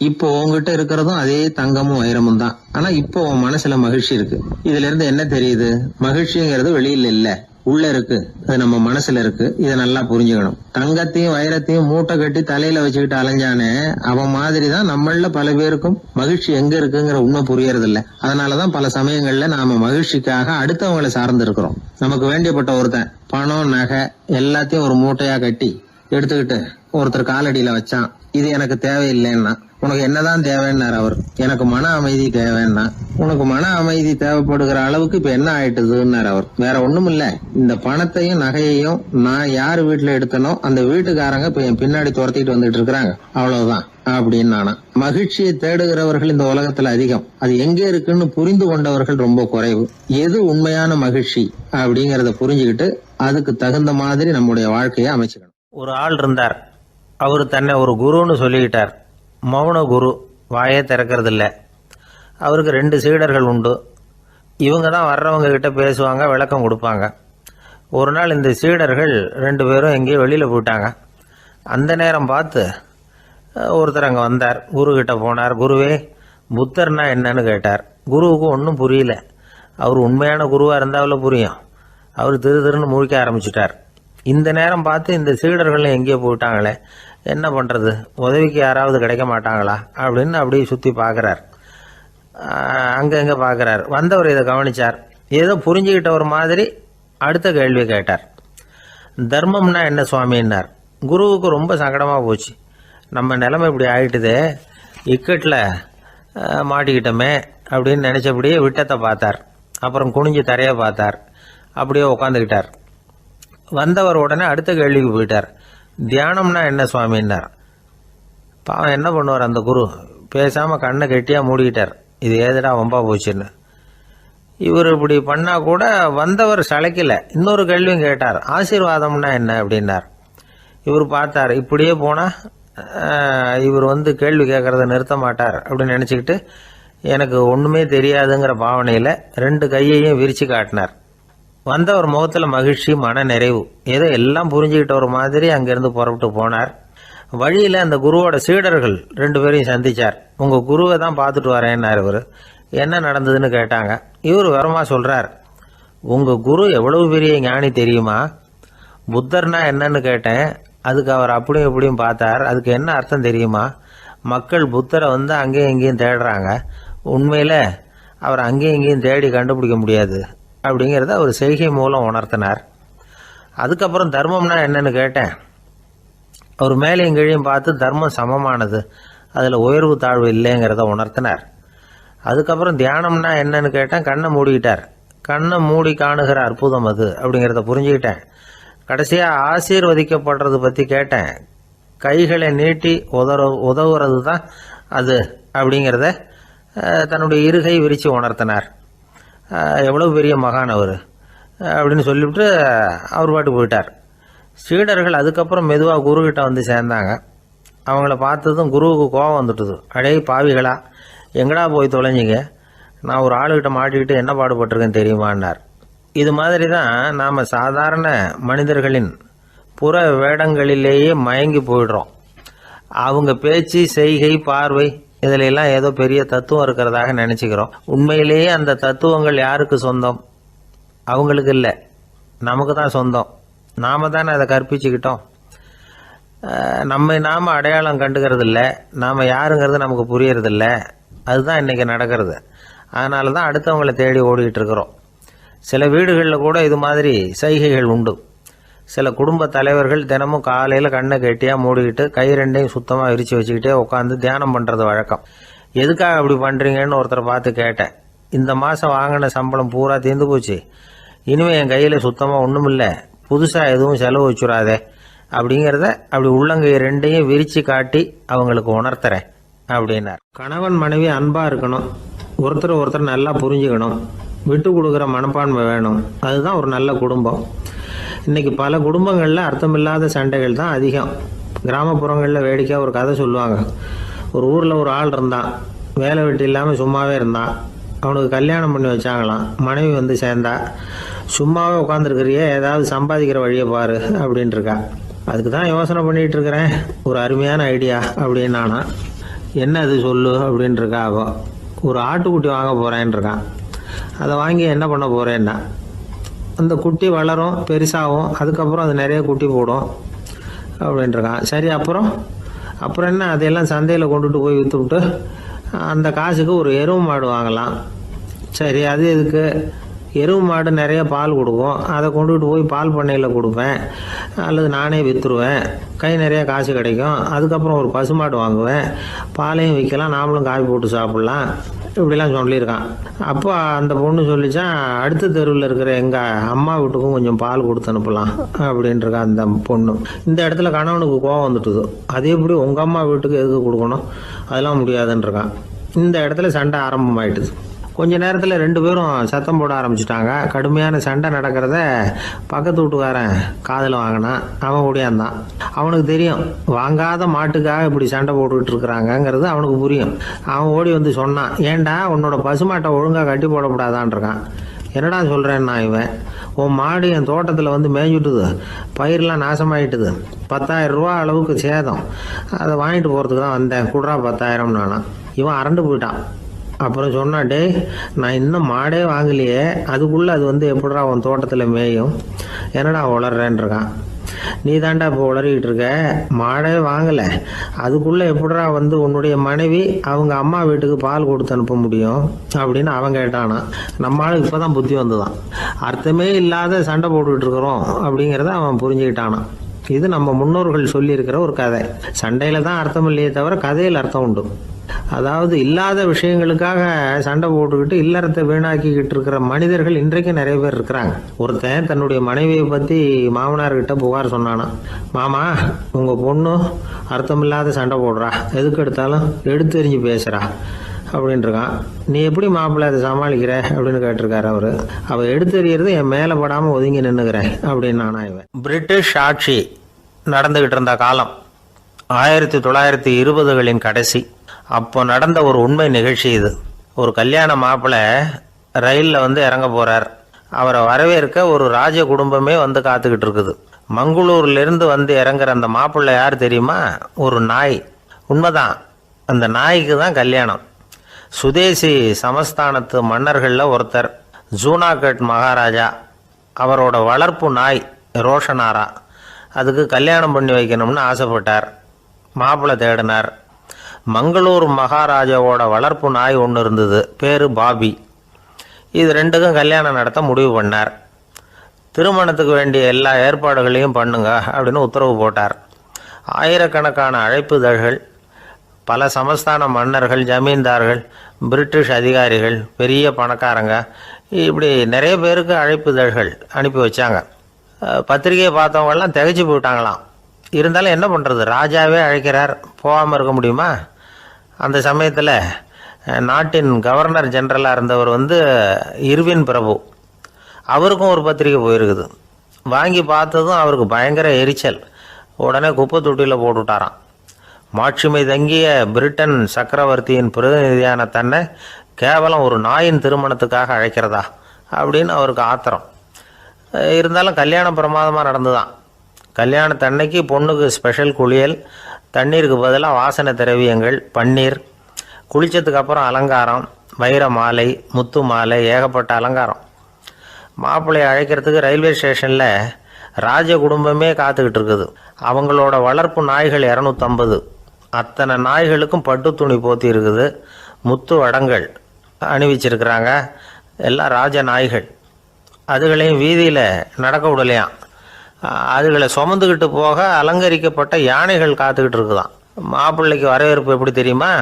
இப்போ உங்ககிட்ட இருக்கிறதும் அதே தங்கமும் வைரமும் தான். ஆனா இப்போ உன் மனசுல மகிழ்ச்சி இருக்கு. இதுல இருந்து என்ன தெரியுது? மகிழ்ச்சிங்கிறது வெளியில இல்ல, உள்ள இருக்கு. அது நம்ம மனசுல இருக்கு. இதை நல்லா புரிஞ்சுக்கணும். தங்கத்தையும் வைரத்தையும் மூட்டை கட்டி தலையில வச்சுக்கிட்டு அலைஞ்சானே, அவன் மாதிரிதான் நம்மள பல பேருக்கும் மகிழ்ச்சி எங்க இருக்குங்கிற உண்மை புரியறது இல்ல. அதனாலதான் பல சமயங்கள்ல நாம மகிழ்ச்சிக்காக அடுத்தவங்களை சார்ந்து இருக்கிறோம். நமக்கு வேண்டியப்பட்ட ஒருத்தன் பணம், நகை எல்லாத்தையும் ஒரு மூட்டையா கட்டி எடுத்துக்கிட்டு ஒருத்தர் காலடியில வச்சான். இது எனக்கு தேவையில்லைன்னா. உனக்கு என்னதான் தேவைன்னார் அவர். எனக்கு மன அமைதி தேவைன்னா. உனக்கு மன அமைதி தேவைப்படுகிற அளவுக்கு இப்ப என்ன ஆயிட்டுதுன்னார் அவர். வேற ஒண்ணும் இல்ல, இந்த பணத்தையும் நகையையும் நான் யாரு வீட்டுல எடுத்தனோ அந்த வீட்டுக்காரங்க இப்ப என் பின்னாடி துரத்திட்டு வந்துட்டு இருக்கிறாங்க, அவ்வளவுதான் அப்படின்னு நானா. மகிழ்ச்சியை தேடுகிறவர்கள் இந்த உலகத்துல அதிகம். அது எங்க இருக்குன்னு புரிந்து கொண்டவர்கள் ரொம்ப குறைவு. எது உண்மையான மகிழ்ச்சி அப்படிங்கறத புரிஞ்சுக்கிட்டு அதுக்கு தகுந்த மாதிரி நம்முடைய வாழ்க்கையை அமைச்சுக்கணும். ஒரு ஆள் இருந்தார். அவரு தன்னை ஒரு குருன்னு சொல்லிக்கிட்டார். மௌன குரு, வாயே திறக்கறதில்ல. அவருக்கு 2 சீடர்கள் உண்டு. இவங்க தான் வர்றவங்க கிட்ட பேசுவாங்க, விளக்கம் கொடுப்பாங்க. ஒரு நாள் இந்த சீடர்கள் 2 பேரும் எங்கேயோ வெளியில் போயிட்டாங்க. அந்த நேரம் பார்த்து ஒருத்தர் அங்கே வந்தார். குரு கிட்ட போனார். குருவே, புத்தர்னா என்னன்னு கேட்டார். குருவுக்கு ஒன்றும் புரியல. அவர் உண்மையான குருவாக இருந்தாவில் புரியும். அவர் திருன்னு முழிக்க ஆரம்பிச்சுட்டார். இந்த நேரம் பார்த்து இந்த சீடர்கள் எங்கேயோ போயிட்டாங்களே, என்ன பண்ணுறது, உதவிக்கு யாராவது கிடைக்க மாட்டாங்களா அப்படின்னு அப்படியே சுற்றி பார்க்குறார். அங்கங்கே பார்க்குறார். வந்தவர் இதை கவனிச்சார். ஏதோ புரிஞ்சுக்கிட்ட ஒரு மாதிரி அடுத்த கேள்வி கேட்டார். தர்மம்னா என்ன சுவாமின்னார். குருவுக்கு ரொம்ப சங்கடமாக போச்சு. நம்ம நிலைமை இப்படி ஆகிட்டுதே, இக்கட்டில் மாட்டிக்கிட்டோமே அப்படின்னு நினச்சபடியே விட்டத்தை பார்த்தார். அப்புறம் குனிஞ்சு தரையை பார்த்தார். அப்படியே உட்காந்துக்கிட்டார். வந்தவர் உடனே அடுத்த கேள்விக்கு போயிட்டார். தியானம்னா என்ன சுவாமின்னார். பாவம் என்ன பண்ணுவார் அந்த குரு, பேசாமல் கண்ணை கெட்டியாக மூடிக்கிட்டார். இது ஏதுடா வம்பா போச்சுன்னு. இவர் இப்படி பண்ணா கூட வந்தவர் சளைக்கல. இன்னொரு கேள்வியும் கேட்டார். ஆசீர்வாதம்னா என்ன அப்படின்னார். இவர் பார்த்தார், இப்படியே போனால் இவர் கேள்வி கேட்குறத நிறுத்த மாட்டார் அப்படின்னு நினச்சிக்கிட்டு எனக்கு ஒன்றுமே தெரியாதுங்கிற பாவனையில் 2 கையையும் விரித்து காட்டினார். வந்தவர் முகத்தில் மகிழ்ச்சி, மன நிறைவு, ஏதோ எல்லாம் புரிஞ்சுக்கிட்ட ஒரு மாதிரி அங்கேருந்து புறப்பட்டு போனார். வழியில் அந்த குருவோட சீடர்கள் 2 பேரையும் சந்தித்தார். உங்கள் குருவை தான் பார்த்துட்டு வரேன்னார் இவர். என்ன நடந்ததுன்னு கேட்டாங்க. இவர் விவரமாக சொல்கிறார். உங்கள் குரு எவ்வளவு பெரிய ஞானி தெரியுமா? புத்தர்னா என்னன்னு கேட்டேன். அதுக்கு அவர் அப்படியும் இப்படியும் பார்த்தார். அதுக்கு என்ன அர்த்தம் தெரியுமா? மக்கள் புத்தரை அங்கேயும் இங்கேயும் தேடுறாங்க. உண்மையில் அவர் அங்கேயும் இங்கேயும் தேடி கண்டுபிடிக்க முடியாது அப்படிங்கிறத அவர் செய்கை மூலம் உணர்த்தினார். அதுக்கப்புறம் தர்மம்னா என்னன்னு கேட்டேன். அவர் மேலேயும் கீழையும் பார்த்து தர்மம் சமமானது, அதில் உயர்வு தாழ்வு இல்லைங்கிறத உணர்த்தினார். அதுக்கப்புறம் தியானம்னா என்னன்னு கேட்டேன். கண்ணை மூடிக்கிட்டார். கண்ணை மூடி காணுகிற அற்புதம் அது அப்படிங்கிறத புரிஞ்சுக்கிட்டேன். கடைசியாக ஆசீர்வதிக்கப்படுறது பற்றி கேட்டேன். கைகளை நீட்டி உதவுறது தான் அது அப்படிங்கிறத தன்னுடைய இருகை விரித்து உணர்த்தினார். எவ்வளோ பெரிய மகான் அவர் அப்படின்னு சொல்லிவிட்டு அவர் பாட்டு போயிட்டார். சீடர்கள் அதுக்கப்புறம் மெதுவாக குருக்கிட்ட சேர்ந்தாங்க. அவங்கள பார்த்ததும் குருவுக்கு கோபம் வந்துட்டுது. அடே பாவிகளா, எங்கடா போய் தொலைஞ்சிங்க? நான் ஒரு ஆளுகிட்ட மாட்டிக்கிட்டு என்ன பாடுபட்டிருக்கேன்னு தெரியுமான்னார். இது மாதிரி தான் நாம் சாதாரண மனிதர்களின் புற வேடங்களிலேயே மயங்கி போயிடுறோம். அவங்க பேச்சு, செய்கை, பார்வை இதிலெல்லாம் ஏதோ பெரிய தத்துவம் இருக்கிறதாக நினச்சிக்கிறோம். உண்மையிலேயே அந்த தத்துவங்கள் யாருக்கு சொந்தம்? அவங்களுக்கு இல்லை, நமக்கு தான் சொந்தம். நாம் தானே அதை கற்பிச்சுக்கிட்டோம். நம்மை நாம் அடையாளம் கண்டுக்கிறது இல்லை. நாம் யாருங்கிறது நமக்கு புரியறதில்ல. அதுதான் இன்றைக்கி நடக்கிறது. அதனால தான் அடுத்தவங்களை தேடி ஓடிக்கிட்டு இருக்கிறோம். சில வீடுகளில் கூட இது மாதிரி சைகைகள் உண்டு. சில குடும்ப தலைவர்கள் தினமும் காலையில் கண்ணை கெட்டியாக மூடிக்கிட்டு கை 2ஐயும் சுத்தமாக விரித்து வச்சுக்கிட்டே உட்காந்து தியானம் பண்ணுறது வழக்கம். எதுக்காக அப்படி பண்ணுறீங்கன்னு ஒருத்தரை பார்த்து கேட்டேன். இந்த மாதம் வாங்கின சம்பளம் பூரா தீர்ந்து போச்சு, இனிமேல் என் கையில் சுத்தமாக ஒன்றும் இல்லை, புதுசாக எதுவும் செலவு வச்சுடாதே அப்படிங்கிறத அப்படி உள்ளங்கை 2ஐயும் விரித்து காட்டி அவங்களுக்கு உணர்த்துறேன் அப்படின்னார். கணவன் மனைவி அன்பாக இருக்கணும், ஒருத்தர் நல்லா புரிஞ்சுக்கணும், விட்டு கொடுக்குற மனப்பான்மை வேணும். அதுதான் ஒரு நல்ல குடும்பம். இன்றைக்கி பல குடும்பங்களில் அர்த்தமில்லாத சண்டைகள் தான் அதிகம். கிராமப்புறங்களில் வேடிக்கையாக ஒரு கதை சொல்லுவாங்க. ஒரு ஊரில் ஒரு ஆள் இருந்தான், வேலை வெட்டி இல்லாமல் சும்மாவே இருந்தான். அவனுக்கு கல்யாணம் பண்ணி வச்சாங்களாம். மனைவி சேர்ந்தா. சும்மாவே உட்காந்துருக்கிறியே, ஏதாவது சம்பாதிக்கிற வழியை பாரு அப்படின்ட்டுருக்கா. அதுக்கு தான் யோசனை பண்ணிகிட்டு இருக்கிறேன், ஒரு அருமையான ஐடியா அப்படின்னு. நானா என்ன அது சொல்லு அப்படின்ட்டுருக்கா. அவன் ஒரு ஆட்டுக்குட்டி வாங்க போகிறேன்னு இருக்கான். அதை வாங்கி என்ன பண்ண போகிறேன்னா, அந்த குட்டி வளரும், பெருசாகும், அதுக்கப்புறம் அது நிறைய குட்டி போடும் அப்படின்ட்டுருக்கான். சரி, அப்புறம் என்ன, அதையெல்லாம் சந்தையில் கொண்டுட்டு போய் விற்றுவிட்டு அந்த காசுக்கு ஒரு எருவு மாடு வாங்கலாம். சரி, அது எதுக்கு? எருவு மாடு நிறைய பால் கொடுக்கும், அதை கொண்டுகிட்டு போய் பால் பண்ணையில் கொடுப்பேன், அல்லது நானே விற்றுருவேன், கை நிறைய காசு கிடைக்கும். அதுக்கப்புறம் ஒரு பசுமாடு வாங்குவேன், பாலையும் விற்கலாம், நாமளும் காய் போட்டு சாப்பிட்லாம், இப்படிலாம் சொல்லியிருக்கான். அப்போ அந்த பொண்ணு சொல்லிச்சான், அடுத்த தெருவில் இருக்கிற எங்கள் அம்மா வீட்டுக்கும் கொஞ்சம் பால் கொடுத்து அனுப்பலாம் அப்படின்ட்டுருக்கா அந்த பொண்ணு. இந்த இடத்துல கணவனுக்கு கோவம் வந்துட்டுது. அதே எப்படி உங்கள் அம்மா வீட்டுக்கு எதுக்கு கொடுக்கணும், அதெல்லாம் முடியாதுன்றிருக்கான். இந்த இடத்துல சண்டை ஆரம்பமாயிட்டுது. கொஞ்ச நேரத்தில் 2 பேரும் சத்தம் போட ஆரம்பிச்சிட்டாங்க. கடுமையான சண்டை நடக்கிறத பக்கத்து வீட்டுக்காரன் காதில் வாங்கினான். அவன் ஓடியாந்தான். அவனுக்கு தெரியும், வாங்காத மாட்டுக்காக இப்படி சண்டை போட்டுக்கிட்டு இருக்கிறாங்கங்கிறது அவனுக்கு புரியும். அவன் ஓடி சொன்னான், ஏண்டா உன்னோட பசுமாட்டை ஒழுங்காக கட்டி போடக்கூடாதான்னு இருக்கான். என்னடா சொல்கிறேன்னா, இவன் உன் மாடு என் தோட்டத்தில் மேய்ஞ்சுட்டுது, பயிரெலாம் நாசமாயிட்டுது, 10,000 ரூபா அளவுக்கு சேதம், அதை வாங்கிட்டு போகிறதுக்கு தான் வந்தேன், குடுறா 10,000 நானா. இவன் அரண்டு போயிட்டான். அப்புறம் சொன்னான், டே நான் இன்னும் மாடே வாங்கலையே, அதுக்குள்ளே அது எப்படிடா உன் தோட்டத்தில் மேயும், என்னடா உளறேன்ருக்கான். நீ தாண்டா இப்போ உளறிக்கிட்டு இருக்க, மாடே வாங்கலை, அதுக்குள்ளே எப்படிடா உன்னுடைய மனைவி அவங்க அம்மா வீட்டுக்கு பால் கொடுத்து அனுப்ப முடியும் அப்படின்னு அவன் கேட்டானா. நம்மளால இப்போ தான் புத்தி வந்துதான். அர்த்தமே இல்லாத சண்டை போட்டுக்கிட்டு இருக்கிறோம் அப்படிங்கிறத அவன் புரிஞ்சுக்கிட்டானான். இது நம்ம முன்னோர்கள் சொல்லியிருக்கிற ஒரு கதை. சண்டையில் தான் அர்த்தம் இல்லையே தவிர கதையில் அர்த்தம் உண்டு. அதாவது இல்லாத விஷயங்களுக்காக சண்டை போட்டுக்கிட்டு இல்லறத்தை வீணாக்கிக்கிட்டு இருக்கிற மனிதர்கள் இன்றைக்கு நிறைய பேர் இருக்கிறாங்க. ஒருத்தன் தன்னுடைய மனைவியை பற்றி மாமனார்கிட்ட புகார் சொன்னானா, மாமா உங்கள் பொண்ணு அர்த்தமில்லாத சண்டை போடுறா, எதுக்கு எடுத்தாலும் எடுத்தெறிஞ்சு பேசுகிறா அப்படின்ட்டுருக்கான். நீ எப்படி மாப்பிள்ளை அதை சமாளிக்கிற அப்படின்னு கேட்டிருக்காரு அவர். அவள் எடுத்தெறியறது என் மேலே படாமல் ஒதுங்கி நின்றுக்கிறேன் அப்படின்னு நானா. இவன் பிரிட்டிஷ் ஆட்சி நடந்துக்கிட்டு இருந்த காலம் 1920களின் கடைசி. அப்போ நடந்த ஒரு உண்மை நிகழ்ச்சி இது. ஒரு கல்யாண மாப்பிள்ளை ரயிலில் வந்து இறங்க போகிறார். அவரை வரவேற்க ஒரு ராஜ குடும்பமே வந்து காத்துக்கிட்டு இருக்குது. மங்களூர்லேருந்து வந்து இறங்குற அந்த மாப்பிள்ளை யார் தெரியுமா? ஒரு நாய். உண்மைதான், அந்த நாய்க்கு தான் கல்யாணம். சுதேசி சமஸ்தானத்து மன்னர்களில் ஒருத்தர் ஜூனாகட் மகாராஜா. அவரோட வளர்ப்பு நாய் ரோஷனாரா. அதுக்கு கல்யாணம் பண்ணி வைக்கணும்னு ஆசைப்பட்டார். மாப்பிள்ளை தேடினார். மங்களூர் மகாராஜாவோட வளர்ப்பு நாய் ஒன்று இருந்தது, பேர் பாபி. இது ரெண்டுக்கும் கல்யாணம் நடத்த முடிவு பண்ணார். திருமணத்துக்கு வேண்டிய எல்லா ஏற்பாடுகளையும் பண்ணுங்க அப்படின்னு உத்தரவு போட்டார். ஆயிரக்கணக்கான அழைப்புதழ்கள், பல சமஸ்தான மன்னர்கள், ஜமீன்தார்கள், பிரிட்டிஷ் அதிகாரிகள், பெரிய பணக்காரங்க, இப்படி நிறைய பேருக்கு அழைப்புதழ்கள் அனுப்பி வச்சாங்க. பத்திரிகையை பார்த்தவங்கெல்லாம் திகைச்சு போயிட்டாங்களாம். இருந்தாலும் என்ன பண்ணுறது, ராஜாவே அழைக்கிறார், போகாமல் இருக்க முடியுமா? அந்த சமயத்தில் நாட்டின் கவர்னர் ஜெனரலாக இருந்தவர் வந்து இர்வின் பிரபு. அவருக்கும் ஒரு பத்திரிகை போயிருக்குது. வாங்கி பார்த்ததும் அவருக்கு பயங்கர எரிச்சல். உடனே குப்பை தொட்டியில் போட்டுவிட்டாராம். மாட்சிமை தங்கிய பிரிட்டன் சக்கரவர்த்தியின் பிரதிநிதியான தன்னை கேவலம் ஒரு நாயின் திருமணத்துக்காக அழைக்கிறதா அப்படின்னு அவருக்கு ஆத்திரம். இருந்தாலும் கல்யாணம் பிரமாதமாக நடந்துதான். கல்யாணத்தன்னைக்கு பொண்ணுக்கு ஸ்பெஷல் குளியல், தண்ணீருக்கு பதிலாக வாசனை திரவியங்கள், பன்னீர், குளித்ததுக்கு அப்புறம் அலங்காரம், வைர மாலை, முத்து மாலை, ஏகப்பட்ட அலங்காரம். மாப்பிள்ளையை அழைக்கிறதுக்கு ரயில்வே ஸ்டேஷனில் ராஜ குடும்பமே காத்துக்கிட்டு இருக்குது. அவங்களோட வளர்ப்பு நாய்கள் 250. அத்தனை நாய்களுக்கும் பட்டு துணி போத்தி இருக்குது. முத்து வடங்கள் அணிவிச்சிருக்கிறாங்க. எல்லாம் ராஜ நாய்கள். அதுகளையும் வீதியில் நடக்க விடலையாம். அதுகளை சுமந்துக்கிட்டு போக அலங்கரிக்கப்பட்ட யானைகள் காத்துக்கிட்டு இருக்குதான். மாப்பிள்ளைக்கு வரவேற்பு எப்படி தெரியுமா?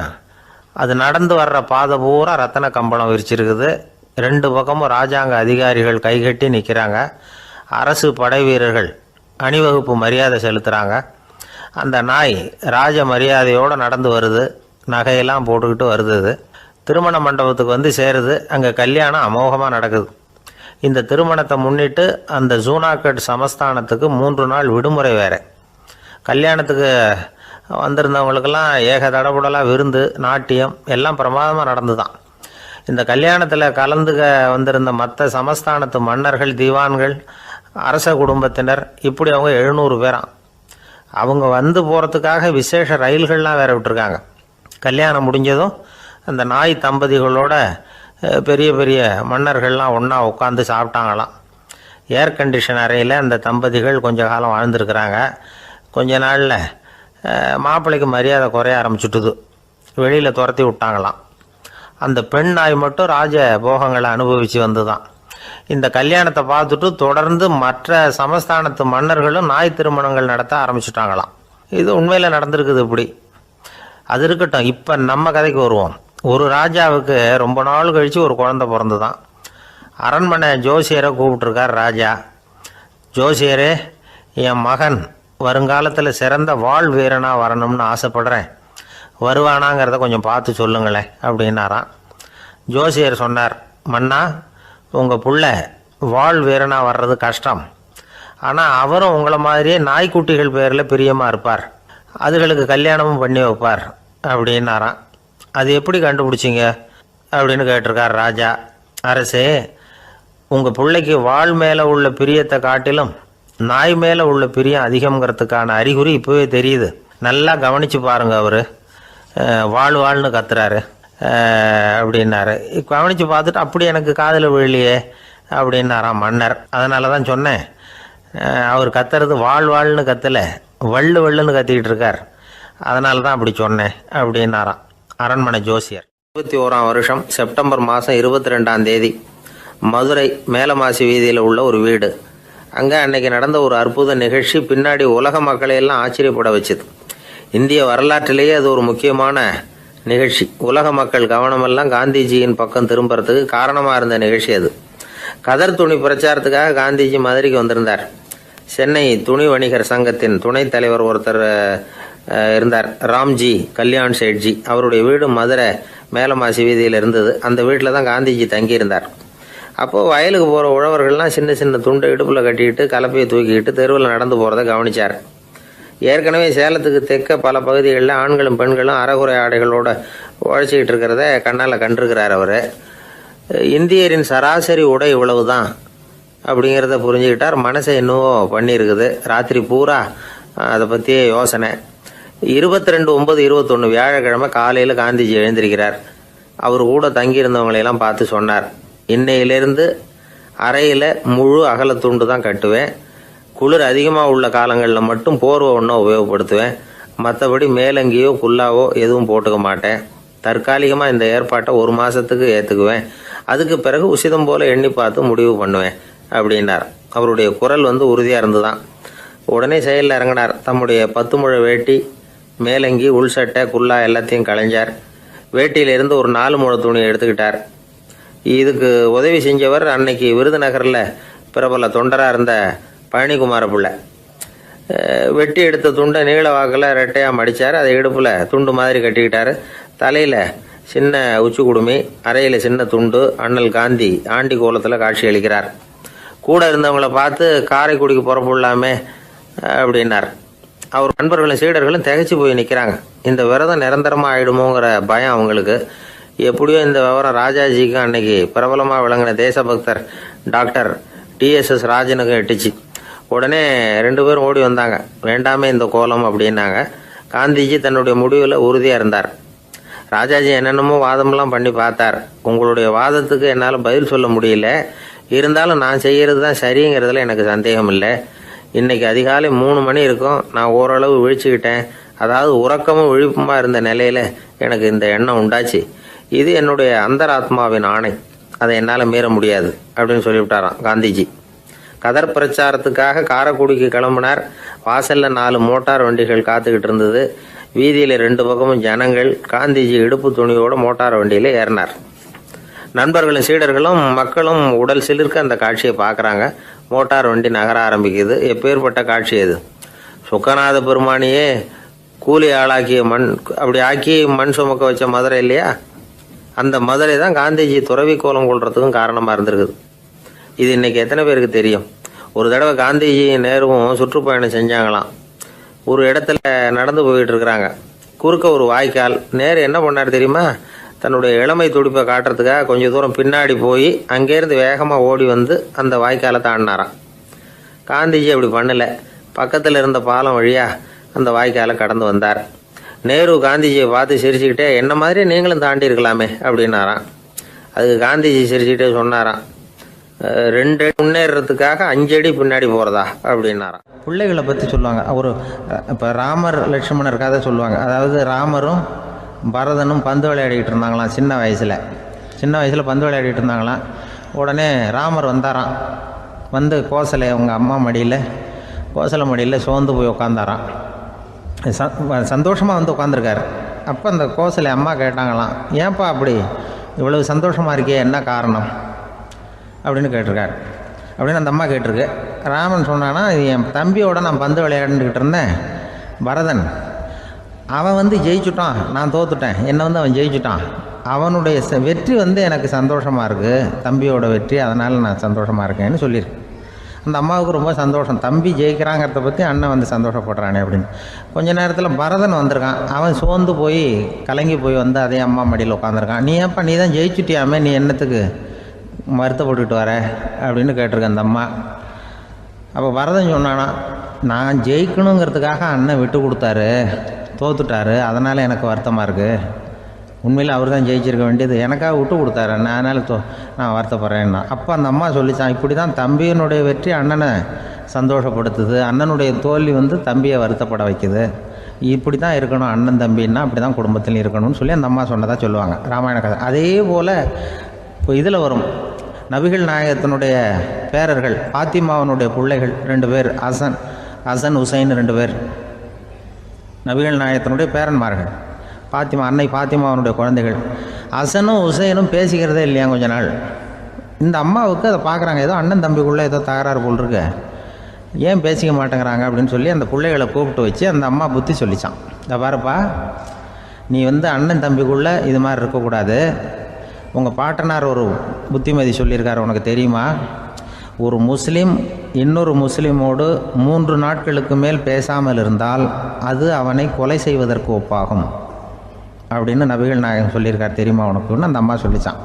அது நடந்து வர்ற பாதை பூரா ரத்தன கம்பளம் விரிச்சிருக்குது. 2 பக்கமும் ராஜாங்க அதிகாரிகள் கைகட்டி நிற்கிறாங்க. அரசு படை வீரர்கள் அணிவகுப்பு மரியாதை செலுத்துகிறாங்க. அந்த நாய் ராஜ மரியாதையோடு நடந்து வருது. நகையெல்லாம் போட்டுக்கிட்டு வருது. திருமண மண்டபத்துக்கு வந்து சேருது. அங்கே கல்யாணம் அமோகமாக நடக்குது. இந்த திருமணத்தை முன்னிட்டு அந்த ஜூனாகட் சமஸ்தானத்துக்கு 3 நாள் விடுமுறை வேறு. கல்யாணத்துக்கு வந்திருந்தவங்களுக்கெல்லாம் ஏக தடபுடலாக விருந்து, நாட்டியம் எல்லாம் பிரமாதமாக நடந்து தான். இந்த கல்யாணத்தில் கலந்துக்க வந்திருந்த மற்ற சமஸ்தானத்து மன்னர்கள், தீவான்கள், அரச குடும்பத்தினர், இப்படி அவங்க 700 பேராம். அவங்க வந்து போகிறதுக்காக விசேஷ ரயில்கள்லாம் வேற விட்டுருக்காங்க. கல்யாணம் முடிஞ்சதும் அந்த நாய் தம்பதிகளோட பெரிய பெரிய மன்னர்கள்லாம் ஒன்றா உட்காந்து சாப்பிட்டாங்களாம். ஏர் கண்டிஷன் அறையில் அந்த தம்பதிகள் கொஞ்ச காலம் வாழ்ந்துருக்கிறாங்க. கொஞ்ச நாளில் மாப்பிள்ளைக்கு மரியாதை குறைய ஆரம்பிச்சுட்டுது. வெளியில் துரத்தி விட்டாங்களாம். அந்த பெண் நாய் மட்டும் ராஜ போகங்களை அனுபவித்து வந்து தான். இந்த கல்யாணத்தை பார்த்துட்டு தொடர்ந்து மற்ற சமஸ்தானத்து மன்னர்களும் நாய் திருமணங்கள் நடத்த ஆரம்பிச்சுட்டாங்களாம். இது உண்மையில் நடந்திருக்குது. இப்படி அது இருக்கட்டும். இப்போ நம்ம கதைக்கு வருவோம். ஒரு ராஜாவுக்கு ரொம்ப நாள் கழித்து ஒரு குழந்தை பிறந்து தான். அரண்மனை ஜோசியரை கூப்பிட்டுருக்கார் ராஜா. ஜோசியரே, என் மகன் வருங்காலத்தில் சிறந்த வாழ் வீரனாக வரணும்னு ஆசைப்படுறேன். வருவானாங்கிறத கொஞ்சம் பார்த்து சொல்லுங்களேன் அப்படின்னாராம். ஜோசியர் சொன்னார், மன்னா, உங்கள் புள்ள வாழ் வீரனாக வர்றது கஷ்டம். ஆனால் அவரும் உங்களை மாதிரியே நாய்க்குட்டிகள் பேரில் பிரியமாக இருப்பார். அதுகளுக்கு கல்யாணமும் பண்ணி வைப்பார் அப்படின்னாராம். அது எப்படி கண்டுபிடிச்சிங்க அப்படின்னு கேட்டிருக்கார் ராஜா. அரசே, உங்கள் பிள்ளைக்கு வாழ் மேலே உள்ள பிரியத்தை காட்டிலும் நாய் மேலே உள்ள பிரியம் அதிகங்கிறதுக்கான அறிகுறி இப்போவே தெரியுது. நல்லா கவனித்து பாருங்க. அவர் வாழ்னு கத்துறாரு அப்படின்னாரு. கவனித்து பார்த்துட்டு அப்படி எனக்கு காதில் விழலையே அப்படின்னாராம் மன்னர். அதனால தான் சொன்னேன், அவர் கத்துறது வாழ்னு கத்தலை, வள்ளுன்னு கத்திக்கிட்டு இருக்கார். அதனால தான் அப்படி சொன்னேன் அப்படின்னாராம் அரண்மனை ஜோசியர். 21ஆம் வருஷம் செப்டம்பர் மாதம் 22ஆம் தேதி மதுரை மேலமாசி வீதியில் உள்ள ஒரு வீடு. அங்கே அன்னைக்கு நடந்த ஒரு அற்புத நிகழ்ச்சி பின்னாடி உலக மக்களையெல்லாம் ஆச்சரியப்பட வச்சுது. இந்திய வரலாற்றிலேயே அது ஒரு முக்கியமான நிகழ்ச்சி. உலக மக்கள் கவனமெல்லாம் காந்திஜியின் பக்கம் திரும்புறதுக்கு காரணமாக இருந்த நிகழ்ச்சி அது. கதர் துணி பிரச்சாரத்துக்காக காந்திஜி மதுரைக்கு வந்திருந்தார். சென்னை துணி வணிகர் சங்கத்தின் துணைத் தலைவர் ஒருத்தர் இருந்தார், ராம்ஜி கல்யாண் சேட்ஜி. அவருடைய வீடு மதுரை மேலமாசி வீதியில் இருந்தது. அந்த வீட்டில் தான் காந்திஜி தங்கியிருந்தார். அப்போது வயலுக்கு போகிற உழவர்கள்லாம் சின்ன சின்ன துண்டை இடுப்பில் கட்டிக்கிட்டு கலப்பையை தூக்கிக்கிட்டு தெருவில் நடந்து போகிறத கவனித்தார். ஏற்கனவே சேலத்துக்கு தெற்க பல பகுதிகளில் ஆண்களும் பெண்களும் அரைகுறை ஆடைகளோடு உழைச்சிக்கிட்டு இருக்கிறத கண்ணால் கண்டிருக்கிறார் அவர். இந்தியரின் சராசரி உடை இவ்வளவு தான் அப்படிங்கிறத புரிஞ்சுக்கிட்டார். மனசை என்னவோ பண்ணியிருக்குது. ராத்திரி பூரா அதை பற்றியே யோசனை. 22/9/21 வியாழக்கிழமை காலையில் காந்திஜி எழுந்திருக்கிறார். அவர் கூட தங்கியிருந்தவங்களையெல்லாம் பார்த்து சொன்னார், இன்னையிலேருந்து அறையில் முழு அகலத்துண்டு தான் கட்டுவேன். குளிர் அதிகமாக உள்ள காலங்களில் மட்டும் போர்வை ஒன்றா உபயோகப்படுத்துவேன். மற்றபடி மேலங்கியோ குல்லாவோ எதுவும் போட்டுக்க மாட்டேன். தற்காலிகமாக இந்த ஏற்பாட்டை 1 மாதத்துக்கு ஏற்றுக்குவேன். அதுக்கு பிறகு உசிதம் போல் எண்ணி பார்த்து முடிவு பண்ணுவேன் அப்படின்னார். அவருடைய குரல் உறுதியாக இருந்துதான். உடனே செயலில் இறங்கினார். தம்முடைய 10 முழ வேட்டி, மேலங்கி, உள் சட்டை, குல்லா எல்லாத்தையும் களைஞ்சார். வேட்டியிலிருந்து ஒரு 4 முழ துணியை எடுத்துக்கிட்டார். இதுக்கு உதவி செஞ்சவர் அன்னைக்கு விருதுநகரில் பிரபல தொண்டராக இருந்த பழனிக்குமார பிள்ளை. வெட்டி எடுத்த துண்டை நீள வாக்கில் ரெட்டையாக மடித்தார். அதை இடுப்பில் துண்டு மாதிரி கட்டிக்கிட்டார். தலையில் சின்ன உச்சி குடுமி, அறையில் சின்ன துண்டு. அண்ணல் காந்தி ஆண்டி கோலத்தில் காட்சி அளிக்கிறார். கூட இருந்தவங்களை பார்த்து காரைக்குடிக்கு புறப்படலாமே அப்படின்னார். அவர் நண்பர்களும் சீடர்களும் திகைச்சு போய் நிற்கிறாங்க. இந்த விரதம் நிரந்தரமாக ஆயிடுமோங்கிற பயம் அவங்களுக்கு. எப்படியோ இந்த விவரம் ராஜாஜிக்கும் அன்னைக்கு பிரபலமாக விளங்கின தேசபக்தர் டாக்டர் TSS ராஜனுக்கும் எட்டுச்சு. உடனே 2 பேரும் ஓடி வந்தாங்க. வேண்டாமே இந்த கோலம் அப்படின்னாங்க. காந்திஜி தன்னுடைய முடிவில் உறுதியாக இருந்தார். ராஜாஜி என்னென்னமோ வாதமெல்லாம் பண்ணி பார்த்தார். உங்களுடைய வாதத்துக்கு என்னால் பதில் சொல்ல முடியல, இருந்தாலும் நான் செய்கிறது தான் சரிங்கிறதுல எனக்கு சந்தேகம் இல்லை. இன்னைக்கு அதிகாலை 3 மணி இருக்கும். நான் ஓரளவு விழிச்சுக்கிட்டேன். அதாவது உறக்கமும் விழிப்புமாக இருந்த நிலையில் எனக்கு இந்த எண்ணம் உண்டாச்சு. இது என்னுடைய அந்தராத்மாவின் ஆணை, அதை என்னால் மீற முடியாது அப்படின்னு சொல்லிவிட்டாராம் காந்திஜி. கதர் பிரச்சாரத்துக்காக காரைக்குடிக்கு கிளம்பினார். வாசலில் 4 மோட்டார் வண்டிகள் காத்துக்கிட்டு இருந்தது. வீதியில் 2 பக்கமும் ஜனங்கள். காந்திஜி இடுப்பு துணியோடு மோட்டார் வண்டியில் ஏறினார். நண்பர்களும் சீடர்களும் மக்களும் உடல் சிலிர்க்க அந்த காட்சியை பார்க்குறாங்க. மோட்டார் வண்டி நகர ஆரம்பிக்குது. எப்பேற்பட்ட காட்சி அது! சுக்கநாத பெருமானியே கூலி ஆளாக்கிய அப்படி ஆக்கி மண் சுமக்க வச்ச மதுரை இல்லையா? அந்த மதுரை தான் காந்திஜி துறவி கோலம் கொள்றதுக்கும் காரணமாக இருந்திருக்குது. இது இன்னைக்கு எத்தனை பேருக்கு தெரியும்? ஒரு தடவை காந்திஜி நேருவும் சுற்றுப்பயணம் செஞ்சாங்களாம். ஒரு இடத்துல நடந்து போயிட்டு இருக்கிறாங்க. குறுக்க ஒரு வாய்க்கால். நேரு என்ன பண்ணார் தெரியுமா? தன்னுடைய இளமை துடிப்பை காட்டுறதுக்காக கொஞ்சம் தூரம் பின்னாடி போய் அங்கேருந்து வேகமாக ஓடி வந்து அந்த வாய்க்காலை தாண்டினாராம். காந்திஜி அப்படி பண்ணலை. பக்கத்தில் இருந்த பாலம் வழியாக அந்த வாய்க்காலை கடந்து வந்தார். நேரு காந்திஜியை பார்த்து சிரிச்சுக்கிட்டே, என்ன மாதிரி நீங்களும் தாண்டி இருக்கலாமே அப்படின்னாராம். அதுக்கு காந்திஜி சிரிச்சுக்கிட்டே சொன்னாராம், 2 அடி முன்னேறதுக்காக 5 அடி பின்னாடி போகிறதா அப்படின்னாராம். பிள்ளைகளை பற்றி சொல்லுவாங்க. ஒரு இப்போ ராமர் லட்சுமணர் கதை சொல்லுவாங்க. அதாவது ராமரும் பரதனும் பந்து விளையாடிக்கிட்டு இருந்தாங்களாம். சின்ன வயசில் பந்து விளையாடிட்டு இருந்தாங்களாம். உடனே ராமர் வந்தாராம். வந்து கோசலை அவங்க அம்மா மடியில், கோசலை மடியில் சோர்ந்து போய் உட்காந்தாராம். சந்தோஷமாக வந்து உட்காந்துருக்காரு. அப்போ அந்த கோசலை அம்மா கேட்டாங்களாம், ஏன்ப்பா அப்படி இவ்வளவு சந்தோஷமாக இருக்கே, என்ன காரணம் அப்படின்னு கேட்டிருக்காரு. அப்படின்னு அந்த அம்மா கேட்டிருக்கு. ராமன் சொன்னான்னா, என் தம்பியோட நான் பந்து விளையாண்டுக்கிட்டு இருந்தேன். பரதன் அவன் ஜெயிச்சுட்டான், நான் தோத்துட்டேன். என்னை அவன் ஜெயிச்சுட்டான். அவனுடைய வெற்றி எனக்கு சந்தோஷமாக இருக்குது, தம்பியோட வெற்றி. அதனால் நான் சந்தோஷமாக இருக்கேன்னு சொல்லியிருக்கு. அந்த அம்மாவுக்கு ரொம்ப சந்தோஷம். தம்பி ஜெயிக்கிறாங்கிறத பற்றி அண்ணன் சந்தோஷப்படுறானே அப்படின்னு. கொஞ்ச நேரத்தில் பரதன் வந்திருக்கான். அவன் சோர்ந்து போய் கலங்கி போய் அதே அம்மா மடியில் உட்காந்துருக்கான். நீ ஏன்ப்பா, நீ தான் ஜெயிச்சுட்டியாமே, நீ என்னத்துக்கு வருத்தப்பட்டுக்கிட்டு வர அப்படின்னு கேட்டிருக்க அந்த அம்மா. அப்போ பரதன் சொன்னானா, நான் ஜெயிக்கணுங்கிறதுக்காக அண்ணன் விட்டு கொடுத்தாரு, தோத்துட்டாரு, அதனால் எனக்கு வருத்தமாக இருக்குது. உண்மையில் அவர் தான் ஜெயிச்சிருக்க வேண்டியது, எனக்காக விட்டு கொடுத்தாரு அண்ணன், அதனால் நான் வருத்தப்படுறேன்னா. அப்போ அந்த அம்மா சொல்லிச்சான், இப்படி தான் தம்பியினுடைய வெற்றி அண்ணனை சந்தோஷப்படுத்துது, அண்ணனுடைய தோல்வி தம்பியை வருத்தப்பட வைக்குது. இப்படி தான் இருக்கணும், அண்ணன் தம்பின்னா அப்படி தான் குடும்பத்தில் இருக்கணும்னு சொல்லி அந்த அம்மா சொன்னதாக சொல்லுவாங்க ராமாயண கதை. அதே போல் இப்போ இதில் வரும், நபிகள் நாயகத்தினுடைய பேரர்கள் பாத்திமாவனுடைய பிள்ளைகள் 2 பேர், ஹசன் ஹுசைன் 2 பேர் நபிகள் நாயகத்தினுடைய பேரன்மார்கள். அன்னை பாத்திமாவனுடைய குழந்தைகள். ஹசனும் ஹுசைனும் பேசிக்கிறதே இல்லையா கொஞ்ச நாள். இந்த அம்மாவுக்கு அதை பார்க்குறாங்க, ஏதோ அண்ணன் தம்பிக்குள்ளே ஏதோ தகராறு போல் இருக்கு, ஏன் பேசிக்க மாட்டேங்கிறாங்க அப்படின்னு சொல்லி அந்த பிள்ளைகளை கூப்பிட்டு வச்சு அந்த அம்மா புத்தி சொல்லிச்சான். இந்த பாருப்பா, நீ அண்ணன் தம்பிக்குள்ளே இது மாதிரி இருக்கக்கூடாது. உங்கள் பாட்டனார் ஒரு புத்திமதி சொல்லியிருக்காரு, உனக்கு தெரியுமா? ஒரு முஸ்லீம் இன்னொரு முஸ்லீமோடு 3 நாட்களுக்கு மேல் பேசாமல் இருந்தால் அது அவனை கொலை செய்வதற்கு ஒப்பாகும் அப்படின்னு நபிகள் நாயகம் சொல்லியிருக்கார். தெரியுமா உனக்குன்னு அந்த அம்மா சொல்லிச்சான்.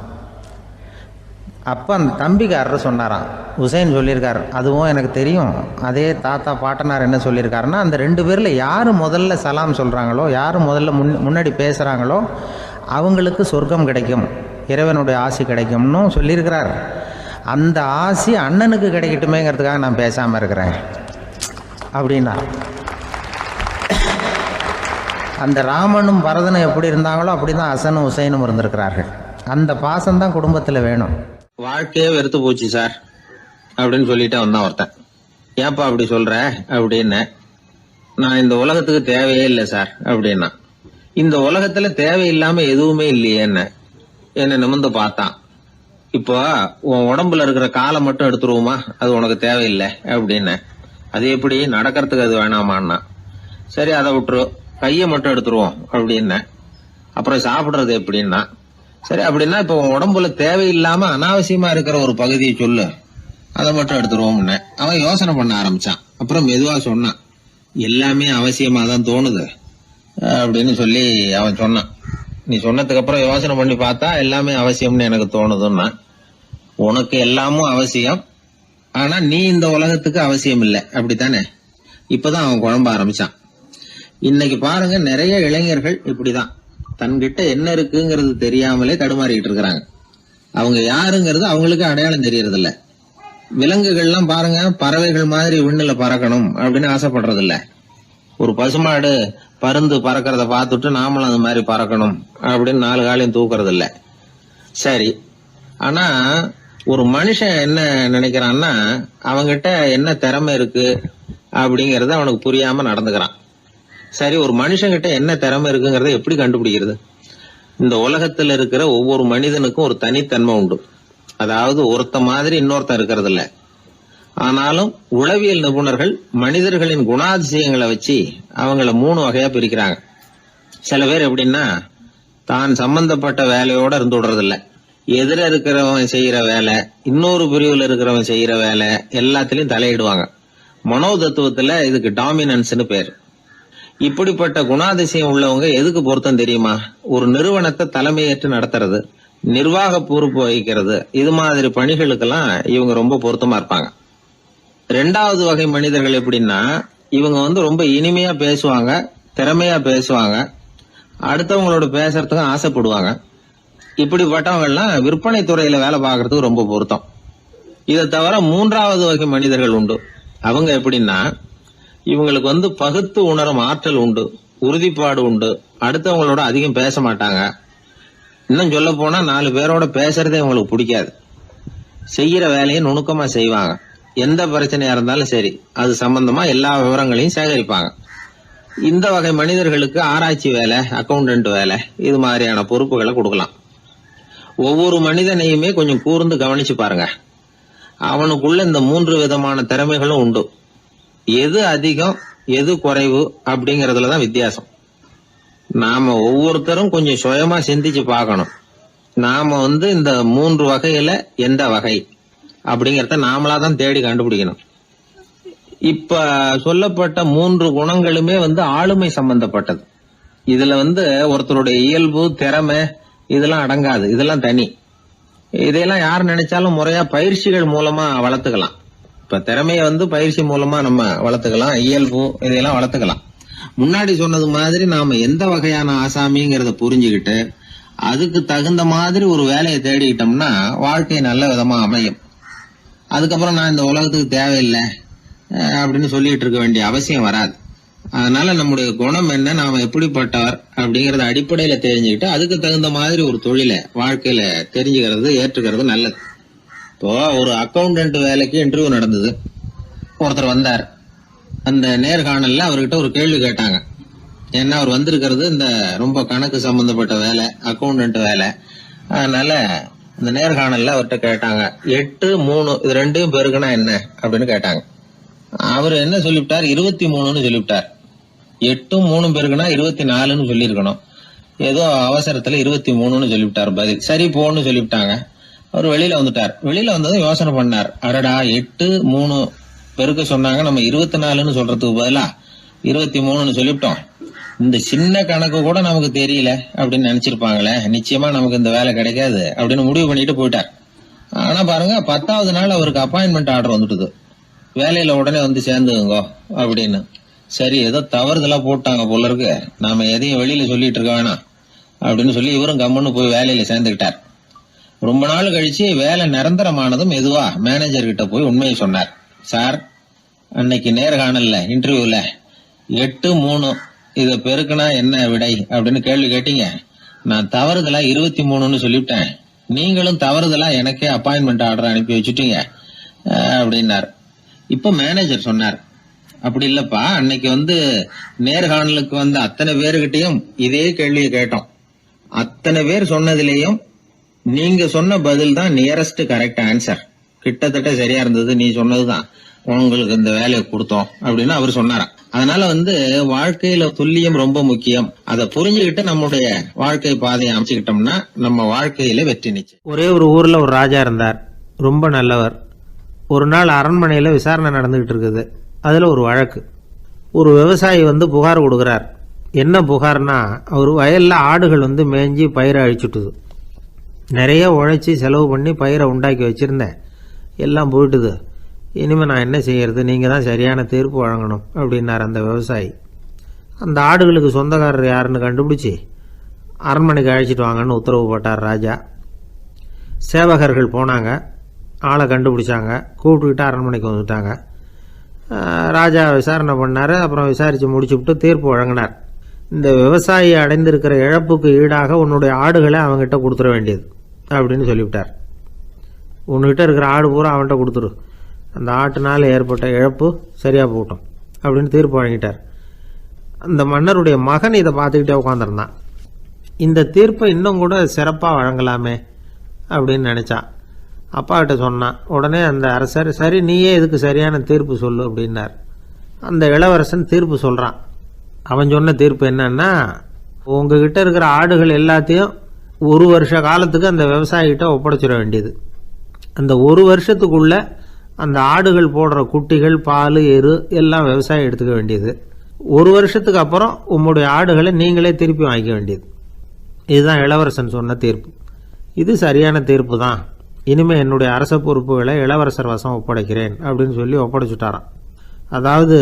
அப்போ அந்த தம்பிக்காரர் சொன்னாராம், ஹுசைன் சொல்லியிருக்கார், அதுவும் எனக்கு தெரியும். அதே தாத்தா பாட்டனார் என்ன சொல்லியிருக்காருன்னா, அந்த 2 பேரில் யார் முதல்ல சலாம் சொல்கிறாங்களோ, யார் முதல்ல முன்னாடி பேசுகிறாங்களோ அவங்களுக்கு சொர்க்கம் கிடைக்கும், இறைவனுடைய ஆசி கிடைக்கும்னு சொல்லியிருக்கிறார். அந்த ஆசி அண்ணனுக்கு கிடைக்கட்டுமேங்கிறதுக்காக நான் பேசாமல் இருக்கிறேன் அப்படின்னா. அந்த ராமனும் பரதனும் எப்படி இருந்தாங்களோ அப்படி தான் ஹசனும் ஹுசைனும் இருந்திருக்கிறார்கள். அந்த பாசம்தான் குடும்பத்தில் வேணும். வாழ்க்கையே வெறுத்து போச்சு சார் அப்படின்னு சொல்லிட்டு வந்தான் ஒருத்தன். ஏப்பா அப்படி சொல்ற அப்படின்னு. நான் இந்த உலகத்துக்கு தேவையே இல்லை சார் அப்படின்னா. இந்த உலகத்துல தேவையில்லாம எதுவுமே இல்லையே என்ன நிமிர்ந்து பார்த்தான். இப்போ உன் உடம்புல இருக்கிற காலை மட்டும் எடுத்துருவோமா, அது உனக்கு தேவையில்லை அப்படின்னு. அது எப்படி, நடக்கிறதுக்கு அது வேணாமான்னா. சரி அதை விட்டுரு, கையை மட்டும் எடுத்துருவோம் அப்படின்னு. அப்புறம் சாப்பிடுறது எப்படின்னா. சரி அப்படின்னா இப்ப உன் உடம்புல தேவையில்லாம அனாவசியமா இருக்கிற ஒரு பகுதியை சொல்லு, அதை மட்டும் எடுத்துருவோம்னு. அவன் யோசனை பண்ண ஆரம்பிச்சான். அப்புறம் மெதுவா சொன்னான், எல்லாமே அவசியமா தான் தோணுது அப்படின்னு சொல்லி அவன் சொன்னான். நீ சொன்னதுக்கு அப்புறம் யோசனை பண்ணி பார்த்தா எல்லாமே அவசியம்னு எனக்கு தோணுதுன்னா. உனக்கு எல்லாமும் அவசியம், ஆனா நீ இந்த உலகத்துக்கு அவசியம் இல்லை, அப்படித்தானே? இப்பதான் அவன் குழம்ப ஆரம்பிச்சான். இன்னைக்கு பாருங்க, நிறைய இளைஞர்கள் இப்படிதான் தன்கிட்ட என்ன இருக்குங்கிறது தெரியாமலே தடுமாறிட்டு இருக்கிறாங்க. அவங்க யாருங்கிறது அவங்களுக்கு அடையாளம் தெரியறது இல்ல. விலங்குகள்லாம் பாருங்க, பறவைகள் மாதிரி விண்ணுல பறக்கணும் அப்படின்னு ஆசைப்படுறது இல்ல. ஒரு பசுமாடு பருந்து பறக்கிறத பார்த்துட்டு நாமளும் அந்த மாதிரி பறக்கணும் அப்படின்னு 4 காலையும் தூக்குறது இல்ல. சரி, ஆனா ஒரு மனுஷன் என்ன நினைக்கிறான்னா, அவங்கிட்ட என்ன திறமை இருக்கு அப்படிங்கறத அவனுக்கு புரியாம நடந்துக்கிறான். சரி, ஒரு மனுஷங்கிட்ட என்ன திறமை இருக்குங்கிறத எப்படி கண்டுபிடிக்கிறது? இந்த உலகத்துல இருக்கிற ஒவ்வொரு மனிதனுக்கும் ஒரு தனித்தன்மை உண்டு. அதாவது ஒருத்த மாதிரி இன்னொருத்தன் இருக்கிறது இல்ல. ஆனாலும் உளவியல் நிபுணர்கள் மனிதர்களின் குணாதிசயங்களை வச்சு அவங்கள 3 வகையா பிரிக்கிறாங்க. சில பேர் எப்படின்னா, தான் சம்பந்தப்பட்ட வேலையோட இருந்து விடுறது இல்ல. எதிர இருக்கிறவன் செய்யற வேலை, இன்னொரு பிரிவுல இருக்கிறவன் செய்யற வேலை எல்லாத்திலையும் தலையிடுவாங்க. மனோதத்துவத்துல இதுக்கு டாமினன்ஸ்னு பேர். இப்படிப்பட்ட குணாதிசயம் உள்ளவங்க எதுக்கு பொருத்தம் தெரியுமா? ஒரு நிறுவனத்தை தலைமையேற்று நடத்துறது, நிர்வாக பொறுப்பு வகிக்கிறது, இது மாதிரி பணிகளுக்கெல்லாம் இவங்க ரொம்ப பொருத்தமா இருப்பாங்க. 2வது வகை மனிதர்கள் எப்படின்னா, இவங்க ரொம்ப இனிமையா பேசுவாங்க, திறமையா பேசுவாங்க, அடுத்தவங்களோட பேசுறதுக்கு ஆசைப்படுவாங்க. இப்படிப்பட்டவங்க எல்லாம் விற்பனை துறையில வேலை பார்க்கறதுக்கு ரொம்ப பொருத்தம். இதை தவிர 3வது வகை மனிதர்கள் உண்டு. அவங்க எப்படின்னா, இவங்களுக்கு பகுத்து உணரும் ஆற்றல் உண்டு, உறுதிப்பாடு உண்டு, அடுத்தவங்களோட அதிகம் பேச மாட்டாங்க. இன்னும் சொல்ல போனா 4 பேரோட பேசுறதே அவங்களுக்கு பிடிக்காது. செய்யற வேலையை நுணுக்கமா செய்வாங்க. எந்த பிரச்சனையா இருந்தாலும் சரி, அது சம்பந்தமா எல்லா விவரங்களையும் சேகரிப்பாங்க. இந்த வகை மனிதர்களுக்கு ஆராய்ச்சி வேலை, அக்கௌண்டன்ட் வேலை, இது மாதிரியான பொறுப்புகளை கொடுக்கலாம். ஒவ்வொரு மனிதனையுமே கொஞ்சம் கூர்ந்து கவனிச்சு பாருங்க. அவனுக்குள்ள இந்த 3 விதமான திறமைகளும் உண்டு. எது அதிகம் எது குறைவு அப்படிங்கறதுலதான் வித்தியாசம். நாம ஒவ்வொருத்தரும் கொஞ்சம் சுயமா சிந்திச்சு பார்க்கணும். நாம இந்த 3 வகையில எந்த வகை அப்படிங்கறத நாமளாதான் தேடி கண்டுபிடிக்கணும். இப்ப சொல்லப்பட்ட 3 குணங்களுமே ஆளுமை சம்பந்தப்பட்டது. இதுல ஒருத்தருடைய இயல்பு, திறமை இதெல்லாம் அடங்காது. இதெல்லாம் தனி. இதையெல்லாம் யார் நினைச்சாலும் முறையா பயிற்சிகள் மூலமா வளர்த்துக்கலாம். இப்ப திறமைய பயிற்சி மூலமா நம்ம வளர்த்துக்கலாம், இயல்பு இதையெல்லாம் வளர்த்துக்கலாம். முன்னாடி சொன்னது மாதிரி நாம எந்த வகையான ஆசாமிங்கிறத புரிஞ்சுக்கிட்டு அதுக்கு தகுந்த மாதிரி ஒரு வேலையை தேடிக்கிட்டோம்னா வாழ்க்கை நல்ல விதமா அமையும். அதுக்கப்புறம் நான் இந்த உலகத்துக்கு தேவையில்லை அப்படின்னு சொல்லிட்டு இருக்க வேண்டிய அவசியம் வராது. அதனால நம்முடைய குணம் என்ன, நாம எப்படிப்பட்டவர் அப்படிங்கறத அடிப்படையில தெரிஞ்சுக்கிட்டு அதுக்கு தகுந்த மாதிரி ஒரு தொழிலை வாழ்க்கையில தெரிஞ்சுக்கிறது, ஏற்றுக்கிறது நல்லது. இப்போ ஒரு அக்கௌண்டன்ட் வேலைக்கு இன்டர்வியூ நடந்தது. ஒருத்தர் வந்தார். அந்த நேர்காணல்ல அவர்கிட்ட ஒரு கேள்வி கேட்டாங்க. ஏன்னா அவர் வந்திருக்கிறது இந்த ரொம்ப கணக்கு சம்பந்தப்பட்ட வேலை, அக்கௌண்டன்ட் வேலை. அதனால இந்த நேர்காணல்ல அவர்கிட்ட கேட்டாங்க, 8, 3 இது 2 பெருக்குனா என்ன அப்படின்னு கேட்டாங்க. அவர் என்ன சொல்லிவிட்டார், 23ன்னு சொல்லிவிட்டார். 8 3 பெருக்குனா 24ன்னு சொல்லியிருக்கணும். ஏதோ அவசரத்துல 23ன்னு சொல்லிவிட்டார் பதில். சரி போன்னு சொல்லிவிட்டாங்க. அவர் வெளியில வந்துட்டார். வெளியில வந்ததும் யோசனை பண்ணார். அடடா 8 3 பெருக்க சொன்னாங்க, நம்ம 24ன்னு சொல்றதுக்கு பதிலா 23ன்னு சொல்லிவிட்டோம். இந்த சின்ன கணக்கு கூட நமக்கு தெரியல அப்படின்னு நினைச்சிருப்பாங்களே, நிச்சயமா நமக்கு இந்த வேலை கிடைக்காது அப்படின்னு முடிவு பண்ணிட்டு போயிட்டார். ஆனா பாருங்க, 10வது நாள் அவருக்கு அப்பாயின்மெண்ட் ஆர்டர் வந்துட்டுது. வேலையில உடனே வந்து சேர்ந்துங்க அப்படின்னு. சரி, ஏதோ தவறுதலா போட்டாங்க போல இருக்கு, நாம எதையும் வெளியில சொல்லிட்டு இருக்க வேணாம் அப்படின்னு சொல்லி இவரும் கம்முன்னு போய் வேலையில சேர்ந்துக்கிட்டார். ரொம்ப நாள் கழிச்சு வேலை நிரந்தரமானதும் மெதுவா மேனேஜர் கிட்ட போய் உண்மையை சொன்னார். சார், அன்னைக்கு நேர்காணல்ல இன்டர்வியூல 8 3 இத பெருக்குனா என்ன விடை அப்படின்னு கேள்வி கேட்டீங்க. நான் தவறுதலா 23ன்னு சொல்லிவிட்டேன். நீங்களும் தவறுதலா எனக்கே அப்பாயின்மெண்ட் ஆர்டர் அனுப்பி வச்சுட்டீங்க அப்படின்னார். இப்ப மேனேஜர் சொன்னார், அப்படி இல்லப்பா, அன்னைக்கு வந்து நேர்காணலுக்கு வந்த அத்தனை பேருகிட்டையும் இதே கேள்வியை கேட்டோம். அத்தனை பேர் சொன்னதிலேயும் நீங்க சொன்ன பதில் தான் நியரஸ்ட் கரெக்ட் ஆன்சர், கிட்டத்தட்ட சரியா இருந்தது, நீ சொன்னதுதான், உங்களுக்கு இந்த வேலையை கொடுத்தோம் அப்படின்னு அவர் சொன்னாராம். அதனால வந்து வாழ்க்கையில துல்லியம் ரொம்ப முக்கியம். அதை புரிஞ்சுக்கிட்டு நம்முடைய வாழ்க்கை பாதையை அமைச்சுக்கிட்டோம்னா நம்ம வாழ்க்கையில வெற்றி நிச்சயம். ஒரே ஒரு ஊரில் ஒரு ராஜா இருந்தார், ரொம்ப நல்லவர். ஒரு நாள் அரண்மனையில் விசாரணை நடந்துகிட்டு இருக்குது. அதில் ஒரு வழக்கு. ஒரு விவசாயி வந்து புகார் கொடுக்குறார். என்ன புகார்னா, அவர் வயலில் ஆடுகள் வந்து மேய்ஞ்சி பயிரை அழிச்சுட்டுது. நிறைய உழைச்சி செலவு பண்ணி பயிரை உண்டாக்கி வச்சுருந்தேன், எல்லாம் போயிட்டுது. இனிமேல் நான் என்ன செய்யறது, நீங்கள் தான் சரியான தீர்ப்பு வழங்கணும் அப்படின்னார் அந்த விவசாயி. அந்த ஆடுகளுக்கு சொந்தக்காரர் யாருன்னு கண்டுபிடிச்சி அரண்மனைக்கு அழைச்சிட்டு வாங்கன்னு உத்தரவு போட்டார் ராஜா. சேவகர்கள் போனாங்க, ஆளை கண்டுபிடிச்சாங்க, கூப்பிட்டுக்கிட்டு அரண்மனைக்கு வந்துட்டாங்க. ராஜா விசாரணை பண்ணார். அப்புறம் விசாரித்து முடிச்சுவிட்டு தீர்ப்பு வழங்கினார். இந்த விவசாயி அடைந்திருக்கிற இழப்புக்கு ஈடாக உன்னுடைய ஆடுகளை அவங்ககிட்ட கொடுத்துட வேண்டியது அப்படின்னு சொல்லிவிட்டார். உன்கிட்ட இருக்கிற ஆடு பூரா அவன்கிட்ட கொடுத்துரு, அந்த ஆட்டுனால் ஏற்பட்ட இழப்பு சரியாக போகட்டும் அப்படின்னு தீர்ப்பு வழங்கிட்டார். அந்த மன்னருடைய மகன் இதை பார்த்துக்கிட்டே உட்காந்துருந்தான். இந்த தீர்ப்பை இன்னும் கூட சிறப்பாக வழங்கலாமே அப்படின்னு நினச்சான். அப்பாக்கிட்ட சொன்னான். உடனே அந்த அரசர், சரி நீயே இதுக்கு சரியான தீர்ப்பு சொல்லு அப்படின்னார். அந்த இளவரசன் தீர்ப்பு சொல்கிறான். அவன் சொன்ன தீர்ப்பு என்னன்னா, உங்ககிட்ட இருக்கிற ஆடுகள் எல்லாத்தையும் 1 வருஷ காலத்துக்கு அந்த விவசாயிகிட்ட ஒப்படைச்சிட வேண்டியது. அந்த 1 வருஷத்துக்குள்ள அந்த ஆடுகள் போடுற குட்டிகள், பால், எரு எல்லாம் விவசாயி எடுத்துக்க வேண்டியது. 1 வருஷத்துக்கு அப்புறம் உங்களுடைய ஆடுகளை நீங்களே திருப்பி வாங்கிக்க வேண்டியது. இதுதான் இளவரசன் சொன்ன தீர்ப்பு. இது சரியான தீர்ப்பு தான். இனிமேல் என்னுடைய அரச பொறுப்புகளை இளவரசர் வசம் ஒப்படைக்கிறேன் அப்படின்னு சொல்லி ஒப்படைச்சுட்டாராம். அதாவது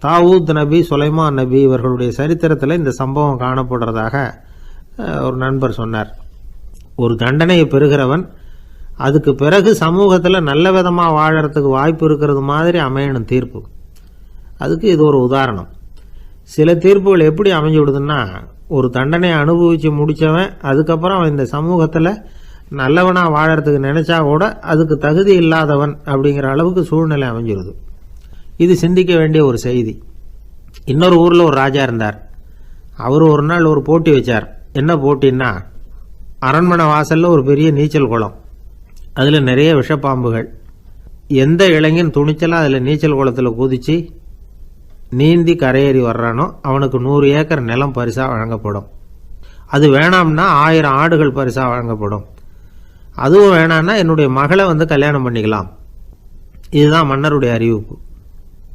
தாவூத் நபி, சுலைமான் நபி இவர்களுடைய சரித்திரத்தில் இந்த சம்பவம் காணப்படுறதாக ஒரு நண்பர் சொன்னார். ஒரு தண்டனையை பெறுகிறவன் அதுக்கு பிறகு சமூகத்தில் நல்ல விதமாக வாழறதுக்கு வாய்ப்பு இருக்கிறது மாதிரி அமையணும் தீர்ப்பு. அதுக்கு இது ஒரு உதாரணம். சில தீர்ப்புகள் எப்படி அமைஞ்சு விடுதுன்னா, ஒரு தண்டனையை அனுபவித்து முடித்தவன் அதுக்கப்புறம் அவன் இந்த சமூகத்தில் நல்லவனாக வாழறதுக்கு நினைச்சா கூட அதுக்கு தகுதி இல்லாதவன் அப்படிங்கிற அளவுக்கு சூழ்நிலை அமைஞ்சிருது. இது சிந்திக்க வேண்டிய ஒரு செய்தி. இன்னொரு ஊரில் ஒரு ராஜா இருந்தார். அவர் ஒரு நாள் ஒரு போட்டி வச்சார். என்ன போட்டின்னா, அரண்மனை வாசலில் ஒரு பெரிய நீச்சல் குளம், அதில் நிறைய விஷப்பாம்புகள். எந்த இளைஞன் துணிச்சலாக அதில் நீச்சல் குளத்தில் குதித்து நீந்தி கரையேறி வர்றானோ அவனுக்கு 100 ஏக்கர் நிலம் பரிசாக வழங்கப்படும். அது வேணாம்னா 1000 ஆடுகள் பரிசாக வழங்கப்படும். அதுவும் வேணான்னா என்னுடைய மகளை வந்து கல்யாணம் பண்ணிக்கலாம். இதுதான் மன்னருடைய அறிவிப்பு.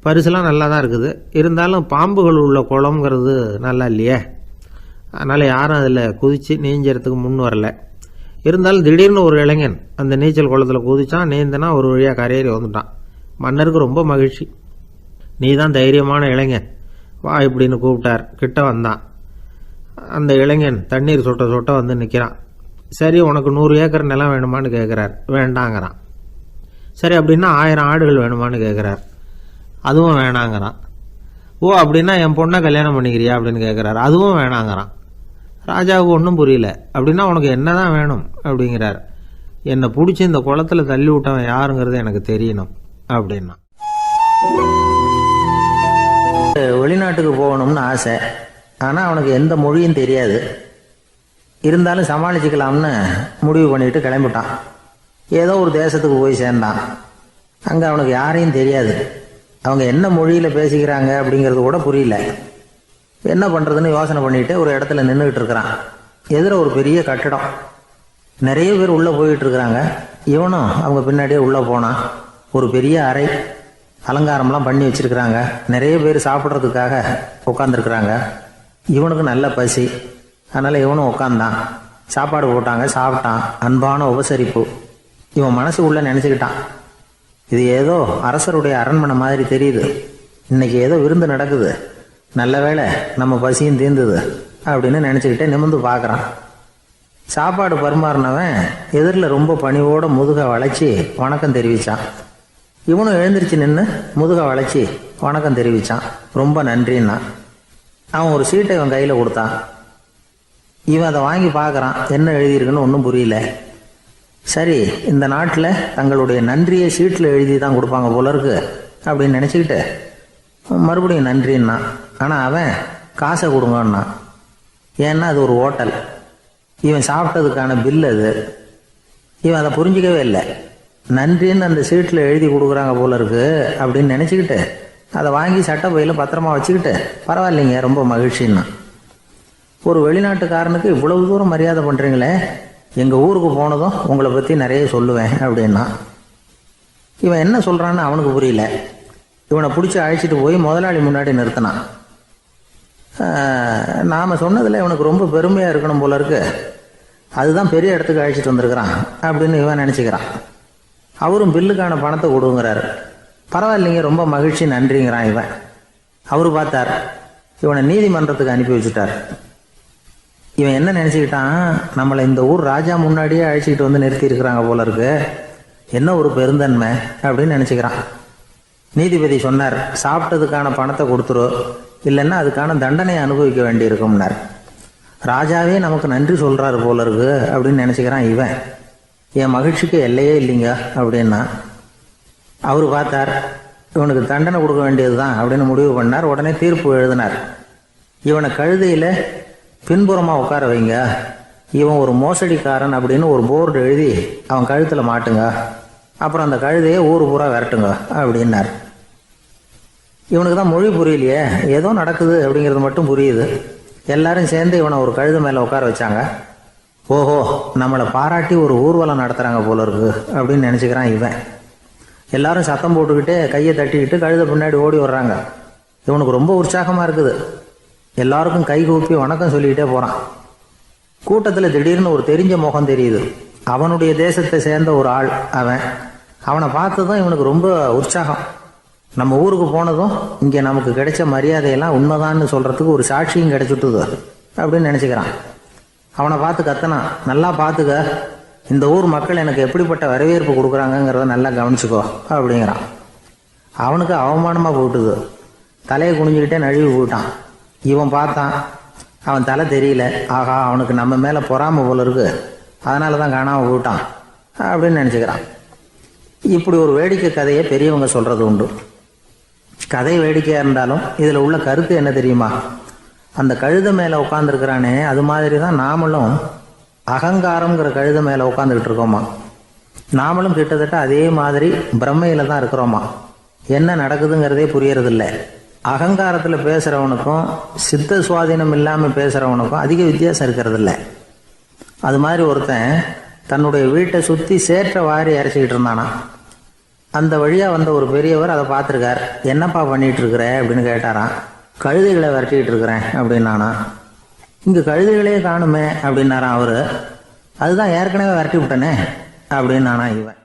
பரிசுலாம் நல்லா தான் இருக்குது, இருந்தாலும் பாம்புகள் உள்ள குளம்ங்கிறது நல்லா இல்லையே, அதனால் யாரும் அதில் குதித்து நீஞ்சறதுக்கு முன் வரல. இருந்தாலும் திடீர்னு ஒரு இளைஞன் அந்த நீச்சல் குளத்தில் குதிச்சான், நீந்தனா ஒரு வழியாக கரையேறி வந்துட்டான். மன்னருக்கு ரொம்ப மகிழ்ச்சி. நீ தான் தைரியமான இளைஞன், வா இப்படின்னு கூப்பிட்டார். கிட்ட வந்தான். அந்த இளைஞன் தண்ணீர் சொட்ட சொட்ட வந்து நிற்கிறான். சரி, உனக்கு 100 ஏக்கர் நிலம் வேணுமான்னு கேட்குறார். வேண்டாங்கிறான். சரி, அப்படின்னா 1000 ஆடுகள் வேணுமான்னு கேட்குறார். அதுவும் வேணாங்கிறான். ஓ, அப்படின்னா என் பொண்ணை கல்யாணம் பண்ணிக்கிறியா அப்படின்னு கேட்குறாரு. அதுவும் வேணாங்கிறான். ராஜாவுக்கு ஒன்றும் புரியல. அப்படின்னா உனக்கு என்ன தான் வேணும் அப்படிங்கிறார். என்னை பிடிச்சி இந்த குளத்தில் தள்ளி விட்டவன் யாருங்கிறது எனக்கு தெரியணும் அப்படின்னா. வெளிநாட்டுக்கு போகணும்னு ஆசை, ஆனால் அவனுக்கு எந்த மொழியும் தெரியாது. இருந்தாலும் சமாளிச்சுக்கலாம்னு முடிவு பண்ணிட்டு கிளம்பிட்டான். ஏதோ ஒரு தேசத்துக்கு போய் சேர்ந்தான். அங்கே அவனுக்கு யாரையும் தெரியாது. அவங்க என்ன மொழியில் பேசிக்கிறாங்க அப்படிங்கிறது கூட புரியல. என்ன பண்ணுறதுன்னு யோசனை பண்ணிட்டு ஒரு இடத்துல நின்றுக்கிட்டு இருக்கிறான். எதிர ஒரு பெரிய கட்டடம், நிறைய பேர் உள்ளே போயிட்டு இருக்கிறாங்க. இவனும் அவங்க பின்னாடியே உள்ளே போனான். ஒரு பெரிய அறை, அலங்காரம்லாம் பண்ணி வச்சிருக்கிறாங்க. நிறைய பேர் சாப்பிட்றதுக்காக உட்காந்துருக்குறாங்க. இவனுக்கு நல்ல பசி, அதனால் இவனும் உட்காந்தான். சாப்பாடு போட்டாங்க, சாப்பிட்டான். அன்பான உபசரிப்பு. இவன் மனசு உள்ள நினச்சிக்கிட்டான், இது ஏதோ அரசருடைய அரண்மனை மாதிரி தெரியுது, இன்னைக்கு ஏதோ விருந்து நடக்குது, நல்ல வேளை நம்ம பசியும் தீர்ந்தது அப்படின்னு நினச்சிக்கிட்டே நிமிர்ந்து பார்க்குறான். சாப்பாடு பரிமாறினவன் எதிரில் ரொம்ப பணிவோட முதுகை வளைச்சி வணக்கம் தெரிவித்தான். இவனும் எழுந்திரிச்சு நின்று முதுகை வளைச்சி வணக்கம் தெரிவித்தான். ரொம்ப நன்றின்னா. அவன் ஒரு சீட்டை இவன் கையில் கொடுத்தான். இவன் அதை வாங்கி பார்க்குறான். என்ன எழுதியிருக்குன்னு ஒன்றும் புரியல. சரி, இந்த நாட்டில் தங்களுடைய நன்றியை சீட்டில் எழுதி தான் கொடுப்பாங்க போல இருக்கு அப்படின்னு நினச்சிக்கிட்டு மறுபடியும் நன்றின்னா. ஆனால் அவன் காசை கொடுங்கன்னான். ஏன்னா அது ஒரு ஹோட்டல், இவன் சாப்பிட்டதுக்கான பில் அது. இவன் அதை புரிஞ்சிக்கவே இல்லை. நன்றின்னு அந்த சீட்டில் எழுதி கொடுக்குறாங்க போல இருக்கு அப்படின்னு நினச்சிக்கிட்டு அதை வாங்கி சட்டை பையில் பத்திரமா வச்சுக்கிட்டு பரவாயில்லைங்க ரொம்ப மகிழ்ச்சின்னா. ஒரு வெளிநாட்டுக்காரனுக்கு இவ்வளவு தூரம் மரியாதை பண்ணுறீங்களே, எங்கள் ஊருக்கு போனதும் உங்களை பற்றி நிறைய சொல்லுவேன் அப்படின்னா. இவன் என்ன சொல்கிறான்னு அவனுக்கு புரியல. இவனை பிடிச்சி அழைச்சிட்டு போய் முதலாளி முன்னாடி நிறுத்தினான். நாம் சொன்னதில் இவனுக்கு ரொம்ப பெருமையாக இருக்கணும் போல இருக்கு, அதுதான் பெரிய இடத்துக்கு அழைச்சிட்டு வந்திருக்கிறான் அப்படின்னு இவன் நினச்சிக்கிறான். அவரும் பில்லுக்கான பணத்தை கொடுங்கிறாரு. பரவாயில்லைங்க ரொம்ப மகிழ்ச்சி நன்றிங்கிறான் இவன். அவரு பார்த்தார், இவனை நீதிமன்றத்துக்கு அனுப்பி வச்சுட்டார். இவன் என்ன நினச்சிக்கிட்டான், நம்மளை இந்த ஊர் ராஜா முன்னாடியே அழைச்சிக்கிட்டு வந்து நிறுத்தி இருக்கிறாங்க போல இருக்கு, என்ன ஒரு பெருந்தன்மை அப்படின்னு நினச்சிக்கிறான். நீதிபதி சொன்னார், சாப்பிட்டதுக்கான பணத்தை கொடுத்துரு, இல்லைன்னா அதுக்கான தண்டனையை அனுபவிக்க வேண்டி இருக்கும்னார். ராஜாவே நமக்கு நன்றி சொல்கிறாரு போல இருக்கு அப்படின்னு நினச்சிக்கிறான் இவன். என் மகிழ்ச்சிக்கு எல்லையே இல்லைங்க அப்படின்னா. அவர் பார்த்தார், இவனுக்கு தண்டனை கொடுக்க வேண்டியது தான் அப்படின்னு முடிவு பண்ணார். உடனே தீர்ப்பு எழுதினார். இவனை கழுதையில் பின்புறமாக உட்கார வைங்க, இவன் ஒரு மோசடிக்காரன் அப்படின்னு ஒரு போர்டு எழுதி அவன் கழுத்தில் மாட்டுங்க, அப்புறம் அந்த கழுதையை ஊர் பூரா விரட்டுங்க அப்படின்னார். இவனுக்கு தான் மொழி புரியலையே, ஏதோ நடக்குது அப்படிங்கிறது மட்டும் புரியுது. எல்லாரும் சேர்ந்து இவனை ஒரு கழுதை மேலே உட்கார வச்சாங்க. ஓஹோ, நம்மளை பாராட்டி ஒரு ஊர்வலம் நடத்துகிறாங்க போல இருக்கு அப்படின்னு நினச்சிக்கிறான் இவன். எல்லாரும் சத்தம் போட்டுக்கிட்டு கையை தட்டிக்கிட்டு கழுதை பின்னாடி ஓடி வர்றாங்க. இவனுக்கு ரொம்ப உற்சாகமாக இருக்குது. எல்லாருக்கும் கை கூப்பி வணக்கம் சொல்லிக்கிட்டே போகிறான். கூட்டத்தில் திடீர்னு ஒரு தெரிஞ்ச முகம் தெரியுது. அவனுடைய தேசத்தை சேர்ந்த ஒரு ஆள் அவன். அவனை பார்த்ததும் இவனுக்கு ரொம்ப உற்சாகம். நம்ம ஊருக்கு போனதும் இங்கே நமக்கு கிடைச்ச மரியாதையெல்லாம் உண்மைதான்னு சொல்கிறதுக்கு ஒரு சாட்சியும் கிடைச்சிட்டுது அப்படின்னு நினச்சிக்கிறான். அவனை பார்த்து கத்தனான், நல்லா பார்த்துக்க, இந்த ஊர் மக்கள் எனக்கு எப்படிப்பட்ட வரவேற்பு கொடுக்குறாங்கங்கிறத நல்லா கவனிச்சுக்கோ அப்படிங்கிறான். அவனுக்கு அவமானமாக போட்டுது. தலையை குனிஞ்சுக்கிட்டே நழுவி போயிட்டான். இவன் பார்த்தான், அவன் தலை தெரியல. ஆகா, அவனுக்கு நம்ம மேலே பொறாமை போல இருக்கு, அதனால தான் காணாமல் போயிட்டான் அப்படின்னு நினச்சிக்கிறான். இப்படி ஒரு வேடிக்கை கதையை பெரியவங்க சொல்கிறது உண்டு. கதை வேடிக்கையாக இருந்தாலும் இதில் உள்ள கருத்து என்ன தெரியுமா? அந்த கழுதை மேலே உட்காந்துருக்கிறானே, அது மாதிரி தான் நாமளும் அகங்காரங்கிற கழுதை மேலே உட்காந்துக்கிட்டு இருக்கோமா. நாமளும் கிட்டத்தட்ட அதே மாதிரி பிரம்மையில் தான் இருக்கிறோமா. என்ன நடக்குதுங்கிறதே புரியறதில்லை. அகங்காரத்தில் பேசுகிறவனுக்கும் சித்த சுவாதீனம் இல்லாமல் பேசுகிறவனுக்கும் அதிக வித்தியாசம் இருக்கிறதில்ல. அது மாதிரி ஒருத்தன் தன்னுடைய வீட்டை சுற்றி சேற்றை வாரி இறைச்சிக்கிட்டு இருந்தானா. அந்த வழியாக வந்த ஒரு பெரியவர் அதை பார்த்துருக்கார். என்னப்பா பண்ணிகிட்டு இருக்கிற அப்படின்னு கேட்டாரான். கழுதைகளை விரட்டிக்கிட்டு இருக்கிறேன் அப்படின்னானா. இங்கே கழுதைகளே காணுமே அப்படின்னாரான் அவர். அதுதான் ஏற்கனவே விரட்டி விட்டனே அப்படின்னானா இவன்.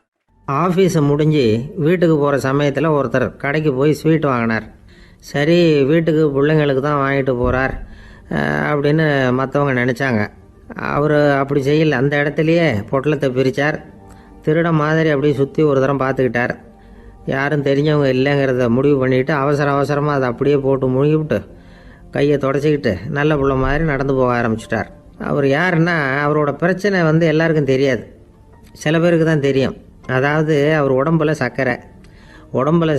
ஆஃபீஸை முடிஞ்சு வீட்டுக்கு போகிற சமயத்தில் ஒருத்தர் கடைக்கு போய் ஸ்வீட் வாங்கினார். சரி, வீட்டுக்கு பிள்ளைங்களுக்கு தான் வாங்கிட்டு போகிறார் அப்படின்னு மற்றவங்க நினச்சாங்க. அவர் அப்படி செய்யலை. அந்த இடத்துலையே பொட்டலத்தை பிரித்தார். திருட மாதிரி அப்படியே சுற்றி ஒரு தரம் பார்த்துக்கிட்டார். யாரும் தெரிஞ்சவங்க இல்லைங்கிறத முடிவு பண்ணிவிட்டு அவசரமாக அதை அப்படியே போட்டு முழுங்கிவிட்டு கையை தொடச்சிக்கிட்டு நல்ல பிள்ளை மாதிரி நடந்து போக ஆரம்பிச்சிட்டார். அவர் யாருன்னா, அவரோட பிரச்சனை எல்லாருக்கும் தெரியாது, சில பேருக்கு தான் தெரியும். அதாவது அவர் உடம்பில்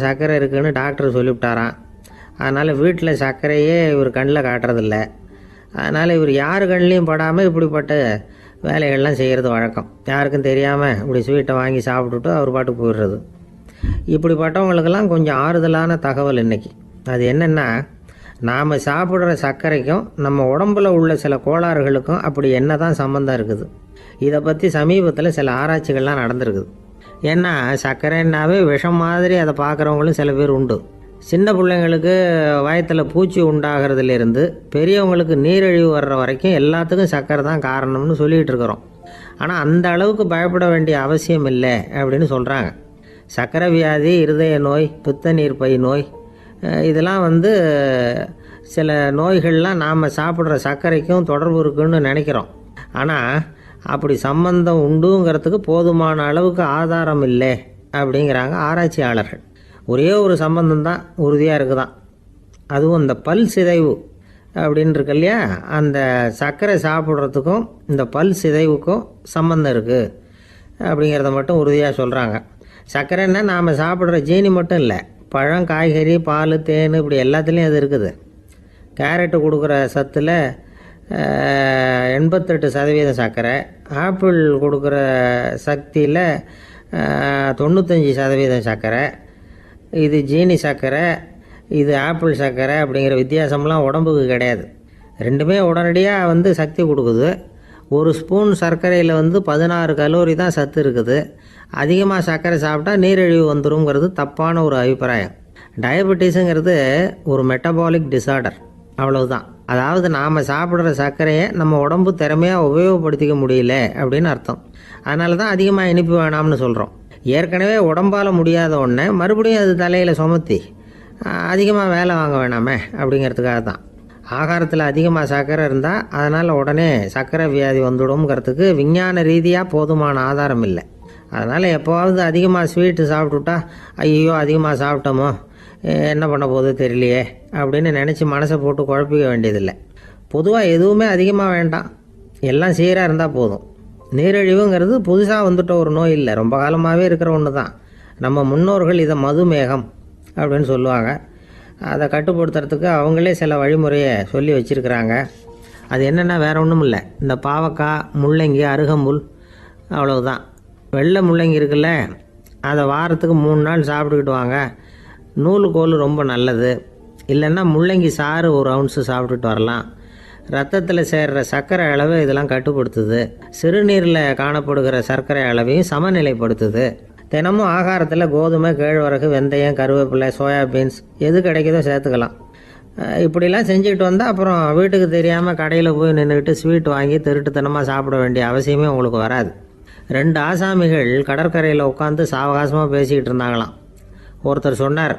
சர்க்கரை இருக்குதுன்னு டாக்டர் சொல்லிவிட்டாராம். அதனால் வீட்டில் சர்க்கரையே இவர் கண்ணில் காட்டுறதில்ல. அதனால் இவர் யார் கண்ணிலையும் படாமல் இப்படிப்பட்ட வேலைகள்லாம் செய்கிறது வழக்கம். யாருக்கும் தெரியாமல் இப்படி ஸ்வீட்டை வாங்கி சாப்பிட்டுட்டு அவர் பாட்டுக்கு போயிடுறது. இப்படிப்பட்டவங்களுக்கெல்லாம் கொஞ்சம் ஆறுதலான தகவல் இன்றைக்கி. அது என்னென்னா, நாம் சாப்பிட்ற சர்க்கரைக்கும் நம்ம உடம்பில் உள்ள சில கோளாறுகளுக்கும் அப்படி என்ன தான் சம்மந்தம் இருக்குது. இதை பற்றி சமீபத்தில் சில ஆராய்ச்சிகள்லாம் நடந்திருக்குது. ஏன்னா சர்க்கரைன்னாவே விஷம் மாதிரி அதை பார்க்குறவங்களும் சில பேர் உண்டு. சின்ன பிள்ளைங்களுக்கு வயத்தில் பூச்சி உண்டாகிறதுலேருந்து பெரியவங்களுக்கு நீரிழிவு வர்ற வரைக்கும் எல்லாத்துக்கும் சர்க்கரை தான் காரணம்னு சொல்லிகிட்டு இருக்கிறோம். ஆனால் அந்த அளவுக்கு பயப்பட வேண்டிய அவசியம் இல்லை அப்படின்னு சொல்கிறாங்க. சர்க்கரை வியாதி, இருதய நோய், பித்த நீர்ப்பை நோய், இதெல்லாம் சில நோய்கள்லாம் நாம் சாப்பிட்ற சர்க்கரைக்கும் தொடர்பு இருக்குன்னு நினைக்கிறோம். ஆனால் அப்படி சம்பந்தம் உண்டுங்கிறதுக்கு போதுமான அளவுக்கு ஆதாரம் இல்லை அப்படிங்கிறாங்க ஆராய்ச்சியாளர்கள். ஒரே ஒரு சம்பந்தம் தான் உறுதியாக இருக்குதான். அதுவும் இந்த பல் சிதைவு அப்படின்னு இருக்கு இல்லையா, அந்த சர்க்கரை சாப்பிட்றதுக்கும் இந்த பல் சிதைவுக்கும் சம்பந்தம் இருக்குது அப்படிங்கிறத மட்டும் உறுதியாக சொல்கிறாங்க. சர்க்கரைன்னா நாம் சாப்பிட்ற ஜீனி மட்டும் இல்லை, பழம், காய்கறி, பால், தேன், இப்படி எல்லாத்துலேயும் அது இருக்குது. கேரட்டு கொடுக்குற சத்தில் 88% சர்க்கரை, ஆப்பிள் கொடுக்குற சக்தியில் 95% சர்க்கரை. இது ஜீனி சர்க்கரை, இது ஆப்பிள் சர்க்கரை அப்படிங்கிற வித்தியாசம்லாம் உடம்புக்கு கிடையாது. ரெண்டுமே உடனடியாக சக்தி கொடுக்குது. ஒரு ஸ்பூன் சர்க்கரையில் 16 கலோரி தான் சத்து இருக்குது. அதிகமாக சர்க்கரை சாப்பிட்டா நீரிழிவு வந்துருங்கிறது தப்பான ஒரு அபிப்பிராயம். டயபெட்டிஸுங்கிறது ஒரு மெட்டபாலிக் டிசார்டர், அவ்வளவுதான். அதாவது நாம் சாப்பிட்ற சர்க்கரையை நம்ம உடம்பு திறமையாக உபயோகப்படுத்திக்க முடியல அப்படின்னு அர்த்தம். அதனால தான் அதிகமாக இனிப்பு வேணாம்னு சொல்கிறோம். ஏற்கனவே உடம்பால் முடியாத ஒன்றை மறுபடியும் அது தலையில் சுமத்தி அதிகமாக வேலை வாங்க வேணாமே அப்படிங்கிறதுக்காக தான். ஆகாரத்தில் அதிகமாக சர்க்கரை இருந்தால் அதனால் உடனே சர்க்கரை வியாதி வந்துடும்ங்கிறதுக்கு விஞ்ஞான ரீதியாக போதுமான ஆதாரம் இல்லை. அதனால் எப்போவாவது அதிகமாக ஸ்வீட்டு சாப்பிட்டுட்டா ஐயோ அதிகமாக சாப்பிட்டோமோ, என்ன பண்ண போகுது தெரியலையே அப்படின்னு நினச்சி மனசை போட்டு குழப்பிக்க வேண்டியதில்லை. பொதுவாக எதுவுமே அதிகமாக வேண்டாம், எல்லாம் சீராக இருந்தால் போதும். நீரிழிவுங்கிறது புதுசாக வந்துட்ட ஒரு நோய் இல்லை, ரொம்ப காலமாகவே இருக்கிற ஒன்று தான். நம்ம முன்னோர்கள் இதை மதுமேகம் அப்படின்னு சொல்லுவாங்க. அதை கட்டுப்படுத்துறதுக்கு அவங்களே சில வழிமுறையை சொல்லி வச்சுருக்கிறாங்க. அது என்னென்னா வேறு ஒன்றும் இல்லை, இந்த பாவக்காய், முள்ளங்கி, அருகம்புல், அவ்வளவுதான். வெள்ளை முள்ளங்கி இருக்குல்ல, அதை வாரத்துக்கு 3 நாள் சாப்பிட்டுக்கிட்டு வாங்க. நூலுக்கோல் ரொம்ப நல்லது. இல்லைன்னா முள்ளங்கி சாறு 1 ounce சாப்பிட்டுட்டு வரலாம். ரத்தத்தில் சேர்கிற சர்க்கரை அளவு இதெல்லாம் கட்டுப்படுத்துது. சிறுநீரில் காணப்படுகிற சர்க்கரை அளவையும் சமநிலைப்படுத்துது. தினமும் ஆகாரத்தில் கோதுமை, கேழ்வரகு, வெந்தயம், கருவேப்பிலை, சோயாபீன்ஸ் எது கிடைக்குதோ சேர்த்துக்கலாம். இப்படிலாம் செஞ்சுக்கிட்டு வந்தால் அப்புறம் வீட்டுக்கு தெரியாமல் கடையில் போய் நின்றுக்கிட்டு ஸ்வீட் வாங்கி திருட்டுத்தனமாக சாப்பிட வேண்டிய அவசியமே உங்களுக்கு வராது. 2 ஆசாமிகள் கடற்கரையில் உட்காந்து சாவகாசமாக பேசிக்கிட்டு இருந்தாங்களாம். ஒருத்தர் சொன்னார்,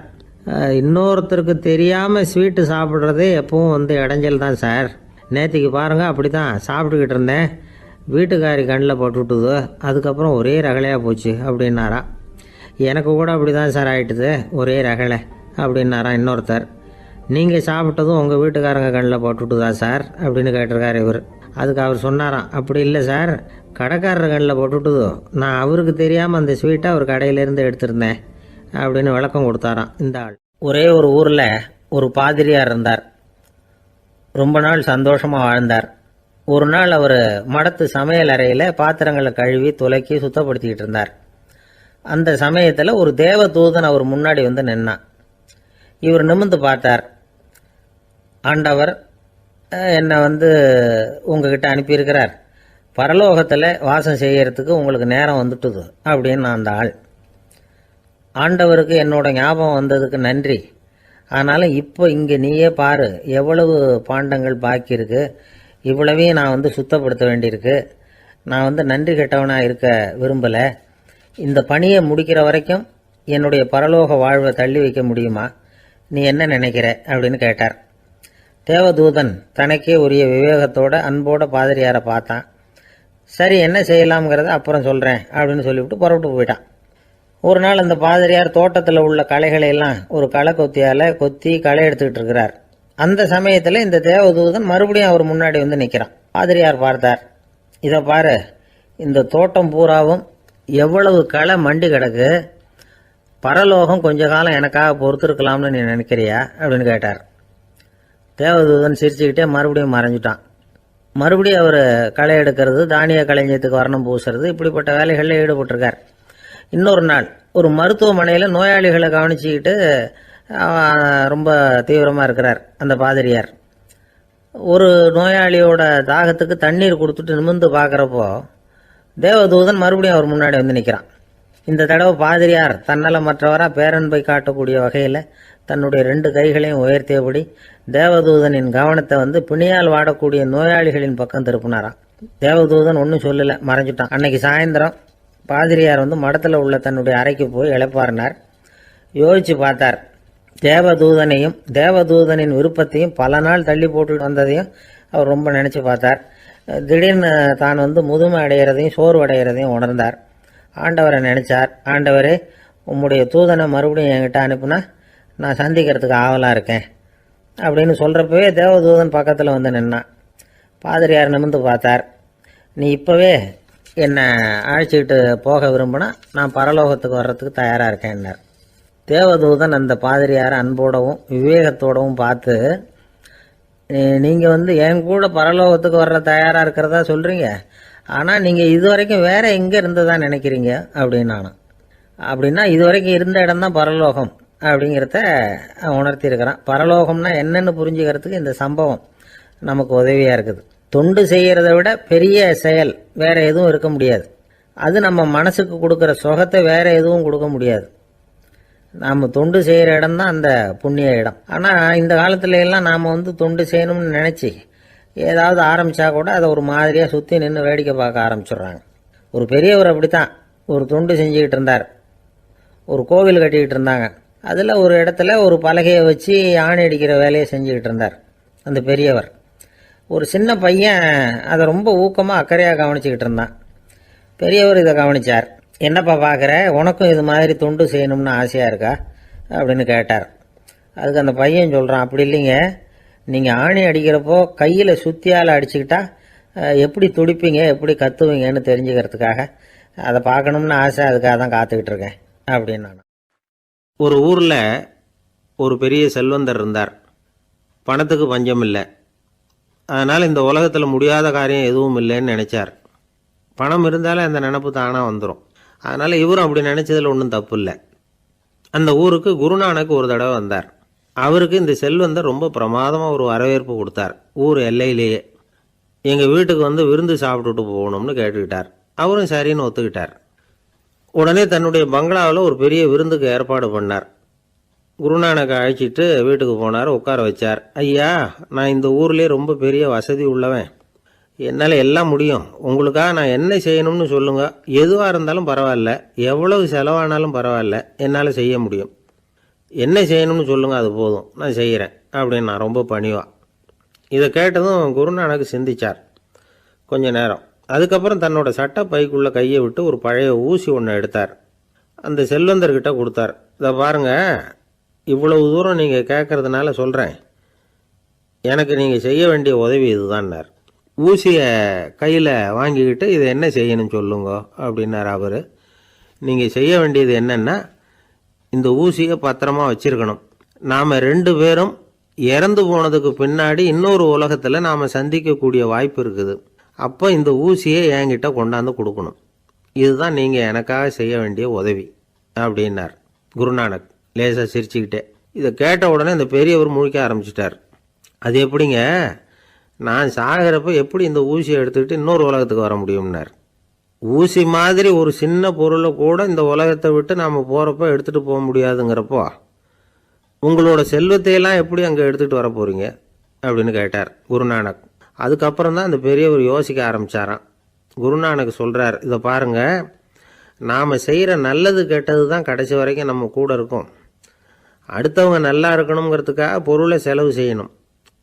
இன்னொருத்தருக்கு தெரியாமல் ஸ்வீட்டு சாப்பிட்றதே எப்பவும் இடைஞ்சல் தான் சார். நேற்றுக்கு பாருங்கள், அப்படி தான் சாப்பிட்டுக்கிட்டு இருந்தேன், வீட்டுக்காரி கண்ணில் போட்டுவிட்டுது, அதுக்கப்புறம் ஒரே ரகலையாக போச்சு அப்படின்னாரா. எனக்கு கூட அப்படி தான் சார் ஆகிட்டுது, ஒரே ரகலை அப்படின்னாரா இன்னொருத்தர். நீங்கள் சாப்பிட்டதும் உங்கள் வீட்டுக்காரங்க கண்ணில் போட்டுவிட்டுதா சார் அப்படின்னு கேட்டிருக்காரு இவர். அதுக்கு அவர் சொன்னாராம், அப்படி இல்லை சார், கடைக்காரர் கண்ணில் போட்டுவிட்டுதோ, நான் அவருக்கு தெரியாமல் அந்த ஸ்வீட்டை அவர் கடையிலேருந்து எடுத்திருந்தேன் அப்படின்னு விளக்கம் கொடுத்தாராம் இந்த ஆள். ஒரே ஒரு ஊரில் ஒரு பாதிரியார் இருந்தார். ரொம்ப நாள் சந்தோஷமாக வாழ்ந்தார். ஒரு நாள் அவர் மடத்து சமையல் அறையில் பாத்திரங்களை கழுவி துலக்கி சுத்தப்படுத்திக்கிட்டு இருந்தார். அந்த சமயத்தில் ஒரு தேவ தூதன் அவர் முன்னாடி நின்னான். இவர் நிமிர்ந்து பார்த்தார். ஆண்டவர் என்னை உங்ககிட்ட அனுப்பியிருக்கிறார், பரலோகத்தில் வாசம் செய்யறதுக்கு உங்களுக்கு நேரம் வந்துட்டுது அப்படின்னு அந்த ஆள். ஆண்டவருக்கு என்னோட ஞாபகம் வந்ததுக்கு நன்றி. ஆனாலும் இப்போ இங்கே நீயே பாரு, எவ்வளவு பாண்டங்கள் பாக்கி இருக்கு, இவ்வளவையும் நான் சுத்தப்படுத்த வேண்டியிருக்கு. நான் நன்றி கெட்டவனாக இருக்க விரும்பலை. இந்த பணியை முடிக்கிற வரைக்கும் என்னுடைய பரலோக வாழ்வை தள்ளி வைக்க முடியுமா, நீ என்ன நினைக்கிற அப்படின்னு கேட்டார். தேவதூதன் தனக்கே உரிய விவேகத்தோட அன்போட பாதிரியாரை பார்த்தான். சரி, என்ன செய்யலாம்ங்கிறத அப்புறம் சொல்கிறேன் அப்படின்னு சொல்லிவிட்டு புறப்பட்டு போயிட்டான். ஒரு நாள் அந்த பாதிரியார் தோட்டத்தில் உள்ள களைகளை எல்லாம் ஒரு களை கொத்தியால் கொத்தி களை எடுத்துக்கிட்டு இருக்கிறார். அந்த சமயத்தில் இந்த தேவதூதன் மறுபடியும் அவர் முன்னாடி நிற்கிறான். பாதிரியார் பார்த்தார். இதை பாரு, இந்த தோட்டம் பூராவும் எவ்வளவு களை மண்டி கிடக்கு, பரலோகம் கொஞ்ச காலம் எனக்காக பொறுத்திருக்கலாம்னு நீ நினைக்கிறியா அப்படின்னு கேட்டார். தேவதூதன் சிரிச்சுக்கிட்டே மறுபடியும் மறைஞ்சிட்டான். மறுபடியும் அவர் களை எடுக்கிறது, தானிய களஞ்சியத்துக்கு வர்ணம் பூசுறது, இப்படிப்பட்ட வேலைகளில் ஈடுபட்டிருக்கார். இன்னொரு நாள் ஒரு மருத்துவமனையில் நோயாளிகளை கவனிச்சுக்கிட்டு ரொம்ப தீவிரமாக இருக்கிறார் அந்த பாதிரியார். ஒரு நோயாளியோட தாகத்துக்கு தண்ணீர் கொடுத்துட்டு நிமிர்ந்து பார்க்குறப்போ தேவதூதன் மறுபடியும் அவர் முன்னாடி வந்து நிற்கிறான். இந்த தடவை பாதிரியார் தன்னலமற்றவராக பேரன்பை காட்டக்கூடிய வகையில் தன்னுடைய 2 கைகளையும் உயர்த்தியபடி தேவதூதனின் கவனத்தை வந்து பிணியால் வாடக்கூடிய நோயாளிகளின் பக்கம் திருப்பினாராம். தேவதூதன் ஒன்றும் சொல்லலை, மறைஞ்சிட்டான். அன்னைக்கு சாயந்தரம் பாதிரியார் வந்து மடத்தில் உள்ள தன்னுடைய அறைக்கு போய் இளைப்பாறினார். யோசித்து பார்த்தார். தேவதூதனையும் தேவதூதனின் விருப்பத்தையும் பல நாள் தள்ளி போட்டு வந்ததையும் அவர் ரொம்ப நினச்சி பார்த்தார். திடீர்னு தான் வந்து முதுமை அடைகிறதையும் சோர்வு அடைகிறதையும் உணர்ந்தார். ஆண்டவரை நினச்சார். ஆண்டவரே, உம்முடைய தூதனை மறுபடியும் என்கிட்ட அனுப்புனா நான் சந்திக்கிறதுக்கு ஆவலாக இருக்கேன் அப்படின்னு சொல்கிறப்பவே தேவதூதன் பக்கத்தில் வந்து நின்னான். பாதிரியார் நிமிர்ந்து பார்த்தார். நீ இப்போவே என்னை அழைச்சிக்கிட்டு போக விரும்பினா நான் பரலோகத்துக்கு வர்றதுக்கு தயாராக இருக்கேன்னார். தேவதூதன் அந்த பாதிரியாரை அன்போடவும் விவேகத்தோடவும் பார்த்து, நீங்கள் வந்து என் கூட பரலோகத்துக்கு வர்ற தயாராக இருக்கிறதா சொல்கிறீங்க, ஆனால் நீங்கள் இது வரைக்கும் வேறு எங்கே இருந்ததா நினைக்கிறீங்க அப்படின்னானா. அப்படின்னா இது வரைக்கும் இருந்த இடம் தான் பரலோகம் அப்படிங்கிறத உணர்த்தியிருக்கிறான். பரலோகம்னா என்னென்னு புரிஞ்சுக்கிறதுக்கு இந்த சம்பவம் நமக்கு உதவியாக இருக்குது. தொண்டு செய்கிறத விட பெரிய செயல் வேறு எதுவும் இருக்க முடியாது. அது நம்ம மனசுக்கு கொடுக்குற சுகத்தை வேறு எதுவும் கொடுக்க முடியாது. நாம் தொண்டு செய்கிற இடம் தான் அந்த புண்ணிய இடம். ஆனால் இந்த காலத்துல எல்லாம் நாம் வந்து தொண்டு செய்யணும்னு நினச்சி ஏதாவது ஆரம்பித்தா கூட அதை ஒரு மாதிரியாக சுற்றி நின்று வேடிக்கை பார்க்க ஆரம்பிச்சிடுறாங்க. ஒரு பெரியவர் அப்படித்தான் ஒரு தொண்டு செஞ்சுக்கிட்டு இருந்தார். ஒரு கோவில் கட்டிக்கிட்டு இருந்தாங்க. அதில் ஒரு இடத்துல ஒரு பலகையை வச்சு ஆணி அடிக்கிற வேலையை செஞ்சுக்கிட்டு இருந்தார் அந்த பெரியவர். ஒரு சின்ன பையன் அதை ரொம்ப ஊக்கமாக அக்கறையாக கவனிச்சுக்கிட்டு இருந்தான். பெரியவர் இதை கவனித்தார். என்னப்பா பார்க்குற, உனக்கும் இது மாதிரி தொண்டு செய்யணும்னு ஆசையாக இருக்கா அப்படின்னு கேட்டார். அதுக்கு அந்த பையன் சொல்கிறான், அப்படி இல்லைங்க, நீங்கள் ஆணி அடிக்கிறப்போ கையில் சுத்தியால் அடிச்சுக்கிட்டா எப்படி துடிப்பீங்க எப்படி கத்துவீங்கன்னு தெரிஞ்சுக்கிறதுக்காக அதை பார்க்கணும்னு ஆசை, அதுக்காக தான் காத்துக்கிட்டு இருக்கேன் அப்படின்னு நான். ஒரு ஊரில் ஒரு பெரிய செல்வந்தர் இருந்தார். பணத்துக்கு பஞ்சம் இல்லை. அதனால் இந்த உலகத்தில் முடியாத காரியம் எதுவும் இல்லைன்னு நினச்சார். பணம் இருந்தாலே அந்த நினப்பு தானாக வந்துடும். அதனால் இவரும் அப்படி நினச்சதில் ஒன்றும் தப்பு இல்லை. அந்த ஊருக்கு குருநானக் ஒரு தடவை வந்தார். அவருக்கு இந்த செல்வந்தர் ரொம்ப பிரமாதமாக ஒரு வரவேற்பு கொடுத்தார். ஊர் எல்லையிலேயே எங்கள் வீட்டுக்கு வந்து விருந்து சாப்பிட்டுட்டு போகணும்னு கேட்டுக்கிட்டார். அவரும் சரின்னு ஒத்துக்கிட்டார். உடனே தன்னுடைய பங்களாவில் ஒரு பெரிய விருந்துக்கு ஏற்பாடு பண்ணார். குருநானக்கை அழைச்சிட்டு வீட்டுக்கு போனார். உட்கார வச்சார். ஐயா, நான் இந்த ஊர்லேயே ரொம்ப பெரிய வசதி உள்ளவன். என்னால் எல்லாம் முடியும். உங்களுக்காக நான் என்ன செய்யணும்னு சொல்லுங்கள். எதுவாக இருந்தாலும் பரவாயில்ல, எவ்வளவு செலவானாலும் பரவாயில்ல, என்னால் செய்ய முடியும். என்ன செய்யணும்னு சொல்லுங்கள், அது போதும், நான் செய்கிறேன் அப்படின்னு நான் ரொம்ப பணிவா. இதை கேட்டதும் குருநானக் சிந்திச்சார் கொஞ்ச நேரம். அதுக்கப்புறம் தன்னோட சட்டை பைக்குள்ளே கையை விட்டு ஒரு பழைய ஊசி ஒன்று எடுத்தார். அந்த செல்வந்தர்கிட்ட கொடுத்தார். இதை பாருங்கள், இவ்வளவு தூரம் நீங்கள் கேட்கறதுனால சொல்கிறேன். எனக்கு நீங்கள் செய்ய வேண்டிய உதவி இதுதான்னார். ஊசியை கையில் வாங்கிக்கிட்டு இதை என்ன செய்யணும்னு சொல்லுங்க அப்படின்னார் அவர். நீங்கள் செய்ய வேண்டியது என்னென்னா, இந்த ஊசியை பத்திரமா வச்சிருக்கணும். நாம் 2 பேரும் இறந்து போனதுக்கு பின்னாடி இன்னொரு உலகத்தில் நாம் சந்திக்கக்கூடிய வாய்ப்பு இருக்குது. அப்போ இந்த ஊசியை என்கிட்ட கொண்டாந்து கொடுக்கணும். இதுதான் நீங்கள் எனக்காக செய்ய வேண்டிய உதவி அப்படின்னார் குருநானக் லேசாக சிரிச்சுக்கிட்டே. இதை கேட்ட உடனே இந்த பெரியவர் முழிக்க ஆரம்பிச்சிட்டார். அது எப்படிங்க, நான் சாகிறப்ப எப்படி இந்த ஊசியை எடுத்துக்கிட்டு இன்னொரு உலகத்துக்கு வர முடியும்னார். ஊசி மாதிரி ஒரு சின்ன பொருளை கூட இந்த உலகத்தை விட்டு நாம் போகிறப்ப எடுத்துகிட்டு போக முடியாதுங்கிறப்போ உங்களோட செல்வத்தையெல்லாம் எப்படி அங்கே எடுத்துகிட்டு வர போகிறீங்க அப்படின்னு கேட்டார் குருநானக். அதுக்கப்புறம் தான் அந்த பெரியவர் யோசிக்க ஆரம்பித்தாராம். குருநானக் சொல்கிறார், இதை பாருங்கள், நாம் செய்கிற நல்லது கெட்டது தான் கடைசி வரைக்கும் நம்ம கூட இருக்கும். அடுத்தவங்க நல்லா இருக்கணுங்கிறதுக்காக பொருளை செலவு செய்யணும்.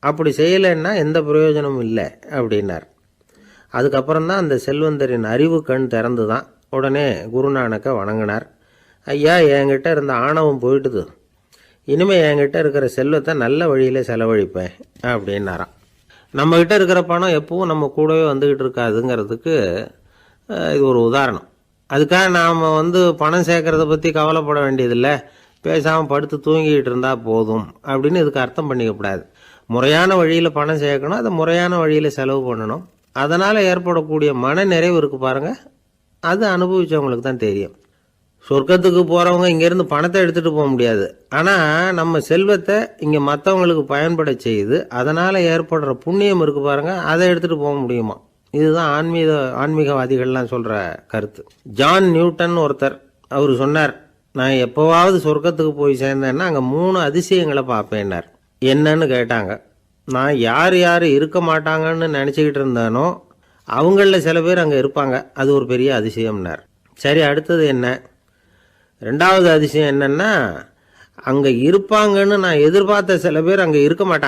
அப்படி செய்யலைன்னா எந்த பிரயோஜனமும் இல்லை அப்படின்னார். அதுக்கப்புறம் தான் அந்த செல்வந்தரின் அறிவு கண் திறந்து தான். உடனே குருநானக்கை வணங்கினார். ஐயா, என்கிட்ட இருந்த ஆணவம் போயிட்டுது. இனிமேல் என்கிட்ட இருக்கிற செல்வத்தை நல்ல வழியில் செலவழிப்பேன் அப்படின்னாராம். நம்மக்கிட்ட இருக்கிற பணம் எப்பவும் நம்ம கூடவே வந்துக்கிட்டு இருக்காதுங்கிறதுக்கு இது ஒரு உதாரணம். அதுக்காக நாம் பணம் சேர்க்கறத பற்றி கவலைப்பட வேண்டியதில்லை, பேசாமல் படுத்து தூங்கிக்கிட்டு இருந்தால் போதும் அப்படின்னு இதுக்கு அர்த்தம் பண்ணிக்கக்கூடாது. முறையான வழியில் பணம் சேர்க்கணும், அதை முறையான வழியில் செலவு பண்ணணும். அதனால் ஏற்படக்கூடிய மன நிறைவு இருக்குது பாருங்கள், அது அனுபவித்தவங்களுக்கு தான் தெரியும். சொர்க்கத்துக்கு போகிறவங்க இங்கேருந்து பணத்தை எடுத்துகிட்டு போக முடியாது. ஆனால் நம்ம செல்வத்தை இங்கே மற்றவங்களுக்கு பயன்பட செய்து அதனால் ஏற்படுற புண்ணியம் இருக்குது பாருங்கள், அதை எடுத்துகிட்டு போக முடியுமா. இதுதான் ஆன்மீகவாதிகள்லாம் சொல்கிற கருத்து. ஜான் நியூட்டன் ஒருத்தர், அவர் சொன்னார், நான் எப்போவாவது சொர்க்கத்துக்கு போய் சேர்ந்தேன்னா அங்கே 3 அதிசயங்களை பார்ப்பேன்னார். என்னன்னு கேட்டாங்க. நான் யார் யார் இருக்க மாட்டாங்கன்னு நினச்சிக்கிட்டு இருந்தேனோ அவங்களில் சில பேர் அங்கே இருப்பாங்க, அது ஒரு பெரிய அதிசயம்னார். சரி, அடுத்தது என்ன? 2வது அதிசயம் என்னன்னா, அங்கே இருப்பாங்கன்னு நான் எதிர்பார்த்த சில பேர் அங்கே இருக்க மாட்டாங்க.